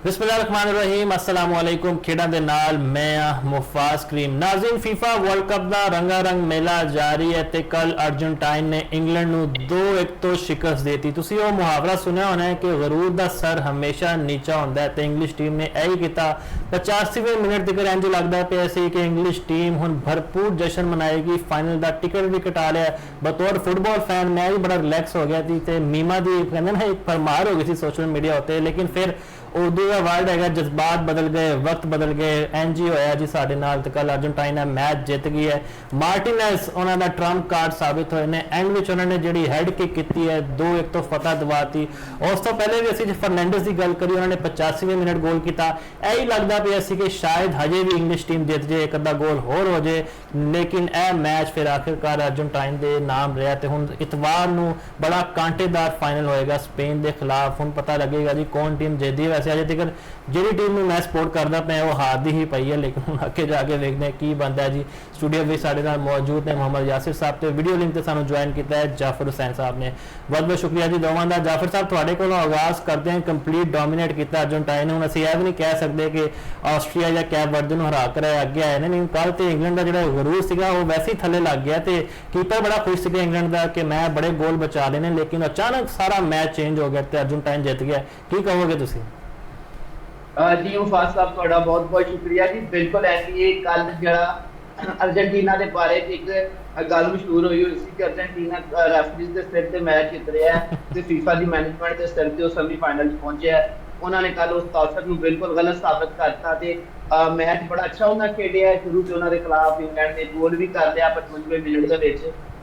बिस्मिल्लाहिर्रहमानिर्रहीम अस्सलाम वालेकुम खेडा दे नाल मैं मुफाज करीम नाज़रीन फीफा वर्ल्ड कप दा रंगा रंग मेला जारी है ते कल अर्जेंटाइन ने इंग्लैंड नू 2-1 तो शिकस्त देती तुसी वो मुहावरा सुनया होना है कि गरूर दा सर हमेशा नीचा होंदा है ते इंग्लिश टीम ने यही किया 85वें मिनट तक इंज लगदा पिया सी कि इंग्लिश टीम हुण भरपूर जश्न मनाएगी फाइनल दा टिकट भी कटा लिया बतौर फुटबॉल फैन मैं भी बड़ा रिलैक्स हो गया थी ते मीमा दी कहंदे ना एक परमार हो गई थी सोशल मीडिया होते लेकिन फिर उर्दू का वर्ड है जज्बात बदल गए वक्त बदल गए एंज ही होया जी साडे नाल ते कल अर्जेंटाइन ने मैच जित गई है मार्टिनेज उन्हों का ट्रम्प कार्ड साबित होए ने एंड विच उन्होंने जिहड़ी हेड किक की है 2-1 तो फतह दवाती उस तो पहले भी असीं फर्नैंडिस की गल करी उन्होंने 85वें मिनट गोल किया यही लगता पिया सी कि शायद हजे भी इंग्लिश टीम जित जाए एक अद्धा गोल होर हो जाए लेकिन यह मैच फिर आखिरकार अर्जेंटाइन के नाम रहा तो हुण इतवार नूं बड़ा कांटेदार फाइनल होएगा स्पेन के खिलाफ हुण पता लगेगा जी कौन टीम जीतदी है अजे तक जी टीम मैं सपोर्ट करता पे वो हारती ही पई है लेकिन हम अगे जाके देखते हैं की बनता है जी स्टूडियो में साढ़े नाल मौजूद ने मोहम्मद यासिर साहब तो वीडियो लिंक से सानू ज्वाइन किया है जाफर हुसैन साहब ने बहुत बहुत शुक्रिया जी दोवां दा जाफर साहब थोड़े को आगाज करते हैं कंप्लीट डोमीनेट किया अर्जेंटाइन ने हुण असीं यह भी नहीं कह सकते कि आस्ट्रेलिया या कैप वर्दे नूं हरा कर अगे आए ने नहीं कल तो इंग्लैंड का जो गरूर सीगा वो वैसे ही थले लग गया तो कीपर बड़ा खुश सीगा इंग्लैंड का कि मैं बड़े गोल बचा लेने लेकिन अचानक सारा मैच चेंज हो गया तो अर्जेंटाइन जित गया की कहोगे तुसीं जी मुफाज साहब थोड़ा बहुत बहुत शुक्रिया जी बिल्कुल ऐसी कल जरा अर्जेंटीना के बारे एक गल मशहूर हुई सी कि अर्जेंटीना रेफरीज के सिर से मैच जित रहा है तो फीफा की मैनेजमेंट के सिर से सेमीफाइनल पहुंचे है उन्होंने कल उस तासर को बिल्कुल गलत साबित करता मैच बड़ा अच्छा उन्होंने खेलिया है शुरू से उन्होंने खिलाफ इंग्लैंड ने गोल भी कर लिया 55वें मिनट के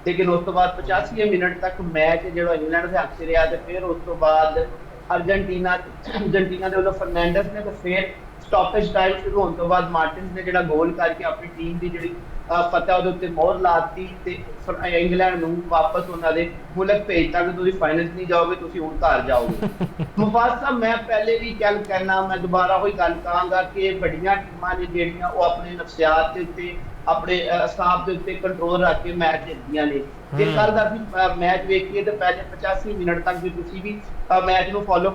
लेकिन उस तो बाद 85वें मिनट तक मैच जो इंग्लैंड के हक से रहा तो फिर उस तो बाद अर्जेंटीना के वालों फर्नैंडिस ने तो फिर स्टॉपेज टाइम शुरू होने तो बाद मार्टिन्स ने जो गोल करके अपनी टीम की जी फतह वो मोहर लाती इंग्लैंड वापस उन्होंने मुल्क भेजता कि तुम फाइनल नहीं जाओगे तुम हूँ घर जाओगे मुफाज साहब मैं पहले भी गल कहना मैं दोबारा वही गल कहांगा कि बड़िया टीमां ने जिहड़ियां वो अपने नफ्सियात के उत्ते अपने असाब के उत्ते कंट्रोल रख के मैच जितदियां ने जे कल दा मैच वेखिए तो पहले 85 मिनट तक भी तुसीं भी मैच नूं फॉलो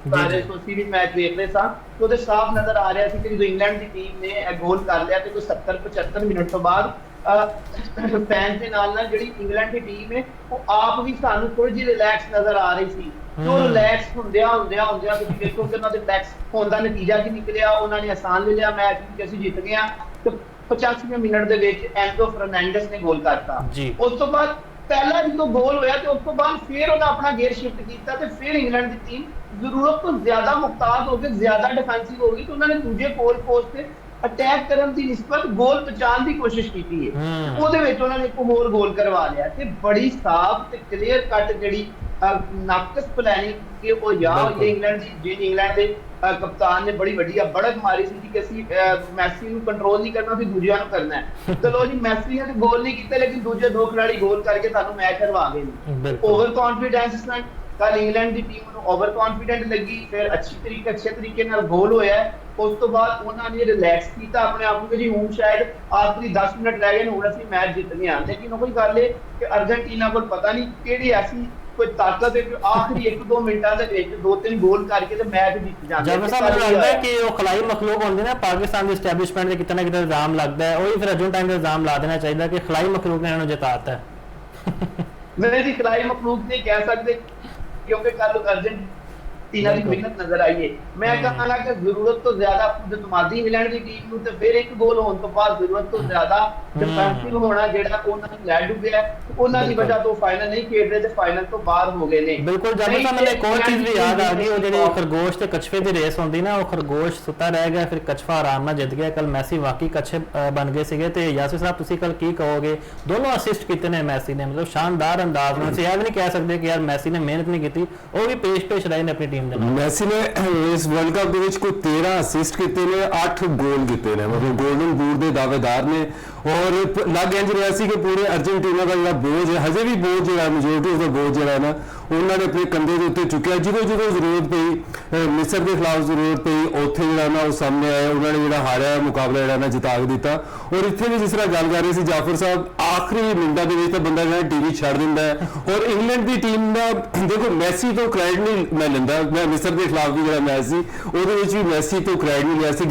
सारे सोसी भी मैच देख रहे सा तो साफ नजर आ रहा है कि जो इंग्लैंड की टीम ने गोल कर लिया तो 70-75 मिनट तो बाद फैन के नाल जिहड़ी इंग्लैंड की टीम है वो आप भी सानू थोड़ी जी रिलैक्स नजर आ रही सी जो रिलैक्स हुंदिया तुसीं देखो कि उन्हां दे रिलैक्स होण दा नतीजा की निकलिया उन्होंने आसान ले लिया मैच कि असीं जित गए तो 85वें मिनट दे विच एंजो फर्नैंडिस ने गोल करता उस तो बाद पहला जो गोल होया तो उस तो बाद फिर उन्हें अपना गेयर शिफ्ट किया तो फिर इंग्लैंड की टीम जरूरत तो ज्यादा मुख्ताज होकर ज्यादा डिफेंसिव होगी तो उन्होंने दूसरे गोल पोस्ट से अटैक करने की निस्बत गोल बचाने की कोशिश की है ਉਹਦੇ ਵਿੱਚ ਉਹਨਾਂ ਨੇ ਇੱਕ ਹੋਰ ਗੋਲ ਕਰਵਾ ਲਿਆ ਤੇ ਬੜੀ ਸਾਫ਼ ਤੇ ਕਲੀਅਰ ਕੱਟ ਜਿਹੜੀ ਨਾਕਸ ਪਲੈਨਿੰਗ ਕਿ ਉਹ ਯਾਰ ਇੰਗਲੈਂਡ ਦੀ ਇੰਗਲੈਂਡ ਦੇ ਕਪਤਾਨ ਨੇ ਬੜੀ ਵੱਡੀ ਬੜਕ ਮਾਰੀ ਸੀ ਕਿ ਅਸੀਂ ਮੈਸੀ ਨੂੰ ਕੰਟਰੋਲ ਨਹੀਂ ਕਰਨਾ ਅਸੀਂ ਦੂਜਿਆਂ ਨੂੰ ਕਰਨਾ ਹੈ ਚਲੋ ਜੀ ਮੈਸੀ ਨੇ ਗੋਲ ਨਹੀਂ ਕੀਤਾ ਲੇਕਿਨ ਦੂਜੇ ਦੋ ਖਿਡਾਰੀ ਗੋਲ ਕਰਕੇ ਤੁਹਾਨੂੰ ਮੈਚ ਹਰਵਾ ਗਏ ਨੇ ਓਵਰ ਕੌਨਫੀਡੈਂਸ ਨਾਲ कल इंग्लैंड की टीम ओवर कॉन्फिडेंट लगी फिर अच्छे तरीके गोल होया उस तो बाद उन्होंने रिलैक्स किया अपने आप को जी हूँ शायद आखिरी 10 मिनट रह गए हूँ असं मैच जितने हैं लेकिन वही गल है कि अर्जेंटीना को पता नहीं कि ऐसी कोई ताकत है कि आखिरी 1-2 मिनटा के 2-3 गोल करके तो मैच जीत जाते लगता है कि वो खिलाई मखलूक होंगे ना पाकिस्तान की एस्टैब्लिशमेंट से कितना कितना इल्जाम लगता है वही फिर अर्जेंटाइन का इल्जाम ला देना चाहिए कि खिलाई मखलूक ने इन्होंने जिताता है मेरे जी खिलाई मखलूक नहीं कह सकते क्योंकि कल अर्जेंटीना की मेहनत नजर आई है मैं कहना कि जरूरत तो ज्यादा दिमागी इंग्लैंड की टीम ਨੂੰ ਤੇ ਫਿਰ ਇੱਕ ਗੋਲ ਹੋਣ ਤੋਂ ਬਾਅਦ ਜ਼ਰੂਰਤ ਤੋਂ ਜ਼ਿਆਦਾ ਡਿਫੈਂਸਿਵ ਹੋਣਾ ਜਿਹੜਾ ਉਹਨਾਂ ਨੂੰ ਲੈ ਡੁੱਬਿਆ ਉਹਨਾਂ ਦੀ ਵਜ੍ਹਾ ਤੋਂ ਫਾਈਨਲ ਨਹੀਂ ਖੇਡ ਰਹੇ ਤੇ ਫਾਈਨਲ ਤੋਂ ਬਾਹਰ ਹੋ ਗਏ ਨੇ ਬਿਲਕੁਲ ਜਦੋਂ ਤਾਂ ਮੈਨੂੰ ਇੱਕ ਹੋਰ ਚੀਜ਼ ਵੀ ਯਾਦ ਆ ਗਈ ਉਹ ਜਿਹੜੀ ਖਰਗੋਸ਼ ਤੇ ਕਛਵੇ ਦੀ ਰੇਸ ਹੁੰਦੀ ਨਾ ਉਹ ਖਰਗੋਸ਼ ਸੁੱਤਾ ਰਹਿ ਗਿਆ ਫਿਰ ਕਛਵਾ ਆਰਾਮ ਨਾਲ ਜਿੱਤ ਗਿਆ ਕੱਲ ਮੈਸੀ ਵਾਕਈ ਕਛੇ ਬਣ ਗਏ ਸੀਗੇ ਤੇ ਯਾਸਿਰ ਸਾਹਿਬ ਤੁਸੀਂ ਕੱਲ ਕੀ ਕਹੋਗੇ ਦੋਨੋਂ ਅਸਿਸਟ ਕੀਤੇ ਨੇ ਮੈਸੀ ਨੇ ਮਤਲਬ ਸ਼ਾਨਦਾਰ ਅੰਦਾਜ਼ ਨਾਲ ਅਸੀਂ ਇਹ ਵੀ ਨਹੀਂ ਕਹਿ ਸਕਦੇ ਕਿ ਯਾਰ ਮੈਸੀ ਨੇ ਮਿਹਨਤ ਨਹੀਂ ਕੀਤੀ ਉਹ ਵੀ ਪੇਸ਼ ਰਹੇ ਨੇ ਆਪਣੀ ਟੀਮ ਦੇ ਨਾਲ ਮੈਸੀ ਨੇ ਇਸ ਵਰਲਡ ਕੱਪ ਦੇ ਵਿੱਚ ਕੋਈ 13 ਅਸਿਸਟ ਕੀਤੇ ਨੇ 8 ਗੋਲ ਕੀਤੇ ਨੇ ਮਤਲਬ ਗੋਲਡਨ ਬੂਟ ਦੇ ਦਾਅਵੇਦਾਰ ਨੇ और लग इंज रहा कि पूरे अर्जेंटीना का जो बोझ है हजे भी बोझ जो मेजोरिटी उसका बोझ जो है ना उन्होंने अपने कंधे के उत्ते चुकया जो जरूरत पई मिस्र के खिलाफ जरूरत पई उत्थे जो सामने आया उन्होंने जो हारिया मुकाबला जो जिता के दिता और इतने भी जिस तरह गल कर रहे थे जाफर साहब आखिरी मिनटों के बंदा जो टीवी छड़ दिंदा है और इंग्लैंड की टीम का देखो मैसी तो क्रेडिट नहीं मैं लेंदा ਮੈਂ ਮਿਸਰ ਦੇ ਖਿਲਾਫ ਵੀ ਜਿਹੜਾ ਮੈਚ ਸੀ ਉਹਦੇ ਵਿੱਚ ਵੀ ਮੈਸੀ ਤੋਂ ਕ੍ਰੈਡਿਟ ਮਿਲਿਆ ਸੀ,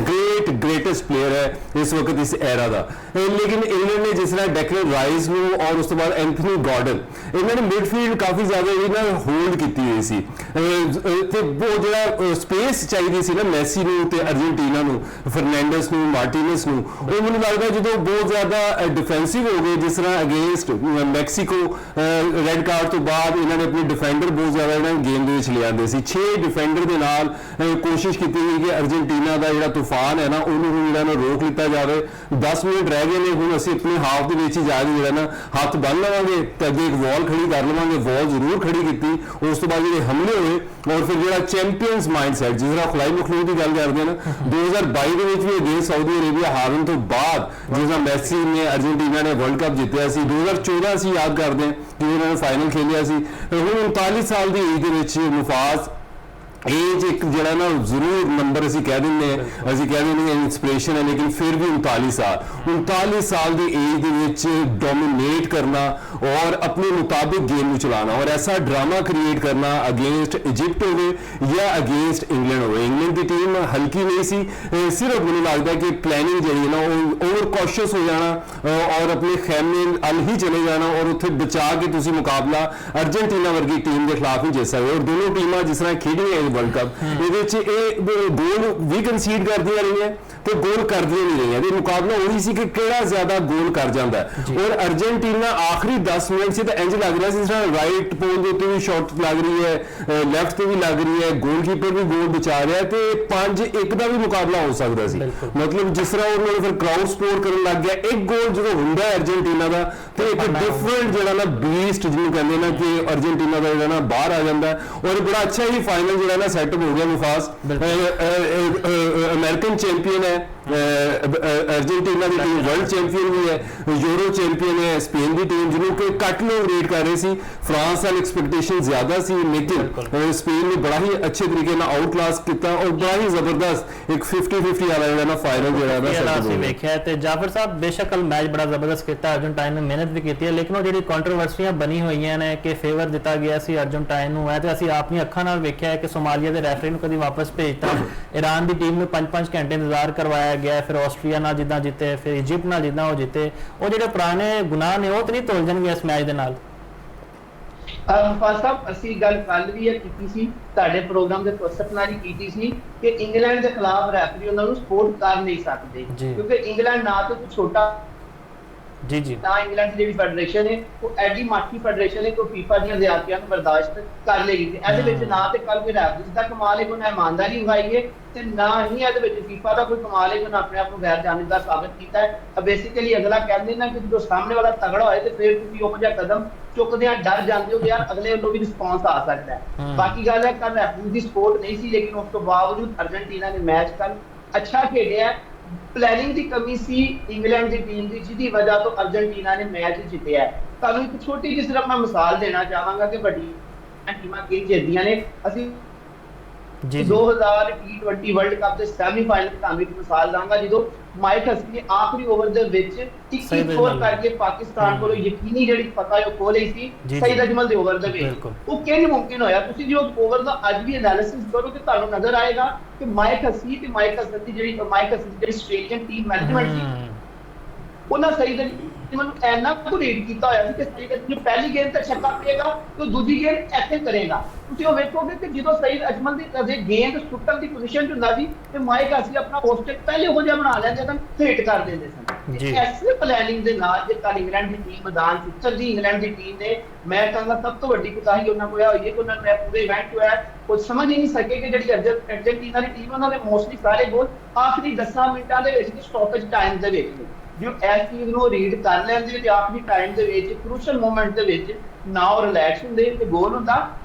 ਗ੍ਰੇਟੈਸਟ ਪਲੇਅਰ ਹੈ ਇਸ ਵਕਤ ਇਸ ਐਰਾ ਦਾ। ਲੇਕਿਨ ਇੰਗਲੈਂਡ ਨੇ ਜਿਸ ਤਰ੍ਹਾਂ ਡੈਕਲਨ ਰਾਈਸ ਨੂੰ ਔਰ ਉਸ ਤੋਂ ਬਾਅਦ ਐਂਥਨੀ ਗਾਰਡਨ, ਇਹਨਾਂ ਨੇ ਮਿਡਫੀਲਡ ਕਾਫੀ ਜ਼ਿਆਦਾ ਇਹਨਾਂ ਹੋਲਡ ਕੀਤੀ ਹੋਈ ਸੀ ਤੇ ਉਹ ਜਿਹੜਾ ਸਪੇਸ ਚਾਹੀਦੀ ਸੀ ਨਾ ਮੈਸੀ ਨੂੰ ਤੇ ਅਰਜਨਟੀਨਾ ਨੂੰ, ਫਰਨੈਂਡਸ ਨੂੰ, ਮਾਰਟੀਨਸ ਨੂੰ, ਉਹ ਮੈਨੂੰ ਲੱਗਦਾ ਜਦੋਂ ਬਹੁਤ ਜ਼ਿਆਦਾ ਡਿਫੈਂਸਿਵ ਹੋ ਗਏ ਜਿਸ ਤਰ੍ਹਾਂ ਅਗੇਂਸਟ ਮੈਕਸੀਕੋ ਰੈੱਡ ਕਾਰਡ ਤੋਂ ਬਾਅਦ ਇਹਨਾਂ ਨੇ ਆਪਣੇ ਡਿਫੈਂਡਰ ਬਹੁਤ ਜ਼ਿਆਦਾ ਇਹਨਾਂ ਗੇਮ ਦੇ ਵਿੱਚ ਲਿਆਂਦੇ ਸੀ। 6 ਡਿਫੈਂਡਰ ਦੇ ਨਾਲ ਕੋਸ਼ਿਸ਼ ਕੀਤੀ ਗਈ ਕਿ ਅਰਜਨਟੀਨਾ ਦਾ ਜਿਹੜਾ ਤੂਫਾਨ ਹੈ ਨਾ ਉਹਨੂੰ ਜਿਹੜਾ ਨਾ ਰੋਕ ਲਿੱਤਾ ਜਾਵੇ। 10 ਮਿੰਟ ਰਹਿ ਗਏ ਨੇ, ਹੁਣ ਅਸੀਂ ਆਪਣੇ ਹਾਫ ਦੇ ਵਿੱਚ ਹੀ ਜਾ ਕੇ ਜਿਹੜਾ ਨਾ ਹੱਥ ਬੰਨ ਲਵਾਂਗੇ ਤੇ ਅੱਗੇ ਇੱਕ ਵਾਲ ਖੜੀ ਕਰ ਲਵਾਂਗੇ। ਵਾਲ ਜ਼ਰੂਰ ਖੜੀ ਕੀਤੀ, ਉਸ ਤੋਂ ਬਾਅਦ ਜਿਹੜੇ ਹਮਲੇ ਹੋਏ ਔਰ ਫਿਰ ਜਿਹੜਾ ਚੈਂਪੀਅਨਸ ਮਾਈਂਡਸੈਟ ਜਿਸ ਤਰ੍ਹਾਂ ਖੁਲਾਈ ਮਖਲੂਕ ਦੀ ਗੱਲ ਕਰਦੇ ਨਾ 2022 ਦੇ ਵਿੱਚ ਵੀ ਅਗੇਂਸਟ ਸਾਊਦੀ ਅਰੇਬੀਆ ਹਾਰਨ ਤੋਂ ਬਾਅਦ ਜਿਸ ਤਰ੍ਹਾਂ ਮੈਸੀ ਨੇ ਅਰਜਨਟੀਨਾ ਨੇ ਵਰਲਡ ਕੱਪ ਜਿੱਤਿਆ ਸੀ, 2014 ਅਸੀਂ ਯਾਦ ਕਰਦੇ ਹਾਂ ਕਿ ਉਹਨਾਂ ਨੇ ਫਾਈਨਲ ਖੇਲਿਆ ਸੀ। ਹੁਣ 39 ਸਾਲ ਦੀ ਏਜ ਦੇ ਵਿੱਚ ਮੁਫਾਜ਼ ਏਜ ਇੱਕ ਜਿਹੜਾ ਨਾ ਜ਼ਰੂਰ ਨੰਬਰ ਅਸੀਂ ਕਹਿ ਦਿੰਦੇ ਇੰਸਪੀਰੇਸ਼ਨ ਹੈ, ਲੇਕਿਨ ਫਿਰ ਵੀ 39 ਸਾਲ ਦੀ ਏਜ ਦੇ ਵਿੱਚ ਡੋਮੀਨੇਟ ਕਰਨਾ ਔਰ ਆਪਣੇ ਮੁਤਾबिक गेम ਨੂੰ ਚਲਾਉਣਾ ਔਰ ਐਸਾ ਡਰਾਮਾ ਕ੍ਰੀਏਟ ਕਰਨਾ ਅਗੇਂਸਟ ਇਜਿਪਟ ਹੋਵੇ ਜਾਂ ਅਗੇਂਸਟ ਇੰਗਲੈਂਡ ਹੋਵੇ। ਇੰਗਲੈਂਡ ਦੀ ਟੀਮ ਹਲਕੀ ਨਹੀਂ ਸੀ, ਸਿਰਫ ਮੈਨੂੰ ਲੱਗਦਾ ਕਿ ਪਲੈਨਿੰਗ ਜਿਹੜੀ ਹੈ ਨਾ ਉਹ ਓਵਰ ਕੌਸ਼ੀਅਸ ਹੋ ਜਾਣਾ ਔਰ ਆਪਣੇ ਖੈਮੇ ਅਲ ਹੀ ਚਲੇ ਜਾਣਾ ਔਰ ਉੱਥੇ ਬਚਾ ਕੇ ਤੁਸੀਂ ਮੁਕਾਬਲਾ ਅਰਜਨਟੀਨਾ ਵਰਗੀ ਟੀਮ ਦੇ ਖਿਲਾਫ ਹੀ ਜਿੱਤ ਸਕਦੇ। ਔਰ ਦੋਨੋਂ ਟੀਮਾਂ ਜਿਸ ਤਰ੍ਹਾਂ ਖੇਡੀਆਂ ਵਰਲਡ ਕੱਪ ਇਹਦੇ ਵਿੱਚ ਇਹ ਗੋਲ ਵੀ ਕੰਸੀਡ ਕਰਦੀਆਂ ਰਹੀਆਂ ਤੇ ਗੋਲ ਕਰਦੀਆਂ ਨਹੀਂ ਰਹੀਆਂ। ਇਹ ਮੁਕਾਬਲਾ ਉਹੀ ਸੀ ਕਿ ਕਿਹੜਾ ਜ਼ਿਆਦਾ ਗੋਲ ਕਰ ਜਾਂਦਾ ਔਰ ਅਰਜੈਂਟੀਨਾ ਆਖਰੀ 10 ਮਿੰਟ ਸੀ ਤਾਂ ਇੰਜ ਲੱਗ ਰਿਹਾ ਸੀ ਜਿਸ ਤਰ੍ਹਾਂ ਰਾਈਟ ਪੋਲ ਦੇ ਉੱਤੇ ਵੀ ਸ਼ਾਟ ਲੱਗ ਰਹੀ ਹੈ, ਲੈਫਟ ਤੇ ਵੀ ਲੱਗ ਰਹੀ ਹੈ, ਗੋਲਕੀਪਰ ਵੀ ਗੋਲ ਬਚਾ ਰਿਹਾ ਤੇ 5-1 ਦਾ ਵੀ ਮੁਕਾਬਲਾ ਹੋ ਸਕਦਾ ਸੀ। ਮਤਲਬ ਜਿਸ ਤਰ੍ਹਾਂ ਉਹਨਾਂ ਨੇ ਫਿਰ ਕਰਾਊਡ ਸਪੋਰਟ ਕਰਨ ਲੱਗ ਗਿਆ। ਇੱਕ ਗੋਲ ਜਦੋਂ ਹੁੰਦਾ ਹੈ ਅਰਜੈਂਟੀਨਾ ਦਾ ਤੇ ਇੱਕ ਡਿਫਰੈਂਟ ਜਿਹੜਾ ਨਾ ਬੀਸਟ ਜਿਹਨੂੰ ਕਹਿੰਦੇ ਨਾ ਕਿ ਅਰਜੈਂਟੀਨਾ ਦਾ ਜਿਹੜਾ ਨਾ ਬਾਹਰ ਆ ਜਾਂਦਾ ਔਰ ਬੜਾ ਅੱਛਾ ਹੀ ਫਾਈਨਲ ਜਿਹੜਾ ਨਾ ਸੈਟਅਪ ਹੋ ਗਿਆ। ਮੁਫਾਜ਼ ਅਮਰੀਕਨ ਚੈਂਪੀਅਨ ਹੈ, अर्जेंटीना की टीम वर्ल्ड चैंपियन भी है, यूरो चैंपियन है, स्पेन की टीम जिन्हों के कट लोग रेट कर रहे थे, फ्रांस वाली एक्सपेक्टेशन ज्यादा सी, लेकिन स्पेन ने बड़ा ही अच्छे तरीके ना आउट क्लास किया और बड़ा ही जबरदस्त एक 50-50 वाला जो है ना फाइनल जो है ना ਅਸੀਂ ਵੇਖਿਆ ਤੇ ਜਾਫਰ ਸਾਹਿਬ ਬੇਸ਼ੱਕ ਕੱਲ ਮੈਚ ਬੜਾ ਜ਼ਬਰਦਸਤ ਕੀਤਾ, ਅਰਜਨਟਾਈਨ ਨੇ ਮਿਹਨਤ ਵੀ ਕੀਤੀ ਹੈ, ਲੇਕਿਨ ਉਹ ਜਿਹੜੀ ਕੰਟਰੋਵਰਸੀਆਂ ਬਣੀ ਹੋਈਆਂ ਨੇ ਕਿ ਫੇਵਰ ਦਿੱਤਾ ਗਿਆ ਸੀ ਅਰਜਨਟਾਈਨ ਨੂੰ ਹੈ ਤੇ ਅਸੀਂ ਆਪਣੀ ਅੱਖਾਂ ਨਾਲ ਵੇਖਿਆ ਹੈ ਕਿ ਸੋਮਾਲੀਆ ਦੇ ਰੈਫਰੀ ਨੂੰ ਕਦੀ ਵਾਪਸ ਭੇਜਤਾ, ਈਰਾਨ ਦੀ ਟੀਮ ਨੂੰ 5-5 ਘੰਟੇ ਇੰਤਜ਼ਾਰ ਕਰਵਾਇਆ ਗਿਆ, ਫਿਰ ਆਸਟਰੀਆ ਨਾਲ ਜਿੱਦਾਂ ਜਿੱਤੇ, ਫਿਰ ਇਜਿਪਟ ਨਾਲ ਜਿੱਦਾਂ ਉਹ ਜਿੱਤੇ, ਉਹ ਜਿਹੜੇ ਪੁਰਾਣੇ ਗੁਨਾਹ ਨੇ ਉਹ ਤੇ ਨਹੀਂ ਧੁਲ ਜਾਣਗੇ ਇਸ ਮੈਚ ਦੇ ਨਾਲ। ਫਾਸ ਸਾਹਿਬ ਅਸੀਂ ਗੱਲ ਕੱਲ ਵੀ ਇਹ ਕੀਤੀ ਸੀ ਤੁਹਾਡੇ ਪ੍ਰੋਗਰਾਮ ਦੇ ਫੁਰਸਤ ਨਾਲ ਹੀ ਕੀਤੀ ਸੀ ਕਿ ਇੰਗਲੈਂਡ ਦੇ ਖਿਲਾਫ ਰੈਫਰੀ ਉਹਨਾਂ ਨੂੰ ਸਪੋਰਟ ਕਰ ਨਹੀਂ ਸਕਦੇ ਕਿਉਂਕਿ ਇੰਗਲੈਂਡ ਨਾ ਤਾਂ ਕੋਈ ਛੋਟਾ ਜੀ ਤਾਂ ਇੰਗਲੈਂਡ ਦੀ ਜਿਹੜੀ ਫੈਡਰੇਸ਼ਨ ਹੈ ਉਹ ਐਡੀ ਮਾਠੀ ਫੈਡਰੇਸ਼ਨ ਹੈ ਕਿ ਫੀਫਾ ਦੀਆਂ ਜ਼ਿਆਦਤੀਆਂ ਨੂੰ ਬਰਦਾਸ਼ਤ ਕਰ ਲੇਗੀ ਤੇ ਇਹਦੇ ਵਿੱਚ ਨਾ ਤੇ ਕੱਲ ਕੋਈ ਰੈਫਰੀ ਦਾ ਕਮਾਲ ਹੈ ਕੋਈ ਇਮਾਨਦਾਰੀ ਵਿਖਾਈ ਹੈ ਤੇ ਨਾ ਹੀ ਇਹਦੇ ਵਿੱਚ ਫੀਫਾ ਦਾ ਕੋਈ ਕਮਾਲ ਹੈ ਕਿ ਆਪਣੇ ਆਪ ਨੂੰ ਗੈਰ ਜਾਨਿਬਦਾਰ ਸਾਬਤ ਕੀਤਾ ਹੈ। ਬੇਸਿਕਲੀ ਅਗਲਾ ਕਹਿੰਦੇ ਨਾ ਕਿ ਜਦੋਂ ਸਾਹਮਣੇ ਵਾਲਾ ਤਗੜਾ ਹੋਏ ਤੇ ਫਿਰ ਤੁਸੀਂ ਉਹ ਜਿਹਾ ਕਦਮ ਚੁੱਕਦੇ ਆ ਡਰ ਜਾਂਦੇ ਹੋ ਕਿ ਯਾਰ ਅਗਲੇ ਵੱਲੋਂ ਵੀ ਰਿਸਪੌਂਸ ਆ ਸਕਦਾ ਹੈ। ਬਾਕੀ ਗੱਲ ਹੈ ਕੱਲ ਰੈਫਰੀ ਦੀ ਸਪੋਰਟ ਨਹੀਂ ਸੀ ਲੇਕਿਨ ਉਸ ਤੋਂ ਬਾਵਜੂਦ ਅਰਜਨਟੀਨਾ ਨੇ ਮੈਚ ਕੱਲ ਅੱਛਾ ਖੇਡਿਆ। प्लानिंग की कमी सी इंग्लैंड की टीम की जिसकी वजह तो अर्जेंटीना ने मैच जितया है। तुहानू एक छोटी जी सिर्फ मैं मिसाल देना चाहांगा कि बड़ी टीमां कि जितदियां ने असीं 2000 T20 वर्ल्ड कप के सैमीफाइनल की तुहानू एक मिसाल दांगा जो माइक हसी ने आखिरी ओवर दे विच 21 स्कोर करके पाकिस्तान को यकीनी जेहड़ी पता है खो लई सी सईद अजमल दे ओवर दे विच वो किंज मुमकिन होया। तुसीं जो ओवर दा अज भी एनालिसिस करो ते तुहानू नजर आएगा कि माइक हसी ते माइक हसन दी जेहड़ी ऑस्ट्रेलियन टीम मैनेजमेंट सी उन्हें सईद अजमल ऐना को रीड किया होया सी कि सईद अजमल पहली गेंद ते छक्का पेगा तो दूसरी गेंद ऐसे करेगा। तुसीं वो वेखोगे कि जो सईद अजमल दी कदे गेंद सुट्टन दी पोजीशन च हुंदा सी ते माइक हसी अपना पोस्टर पहले हो जा बना लैंदे सन हिट कर देंदे सन। ऐसे प्लानिंग दे नाल जे कल इंग्लैंड दी टीम मैदान च उतरदी इंग्लैंड दी टीम ने मैं कहंगा सब तो वड्डी कोताही उन्हां कोल होई है कि उन्हां ने पूरे इवेंट जो है कुछ समझ ही नहीं सके कि जेहड़ी अर्जेंटीना दी टीम उन्हां ने मोस्टली सारे गोल आखिरी 10 मिनटां दे विच स्टॉपेज टाइम दे विच जो इस चीज ਨੂੰ ਰੀਡ ਕਰ ਲੈਂਦੇ ਤੇ ਆਖਰੀ ਟਾਈਮ ਦੇ ਵਿੱਚ ਕ੍ਰੂਸ਼ਲ ਮੂਮੈਂਟ ਦੇ ਵਿੱਚ ਨਾ ਉਹ ਰਿਲੈਕਸ ਹੁੰਦੇ ਤੇ ਗੋਲ ਹੁੰਦਾ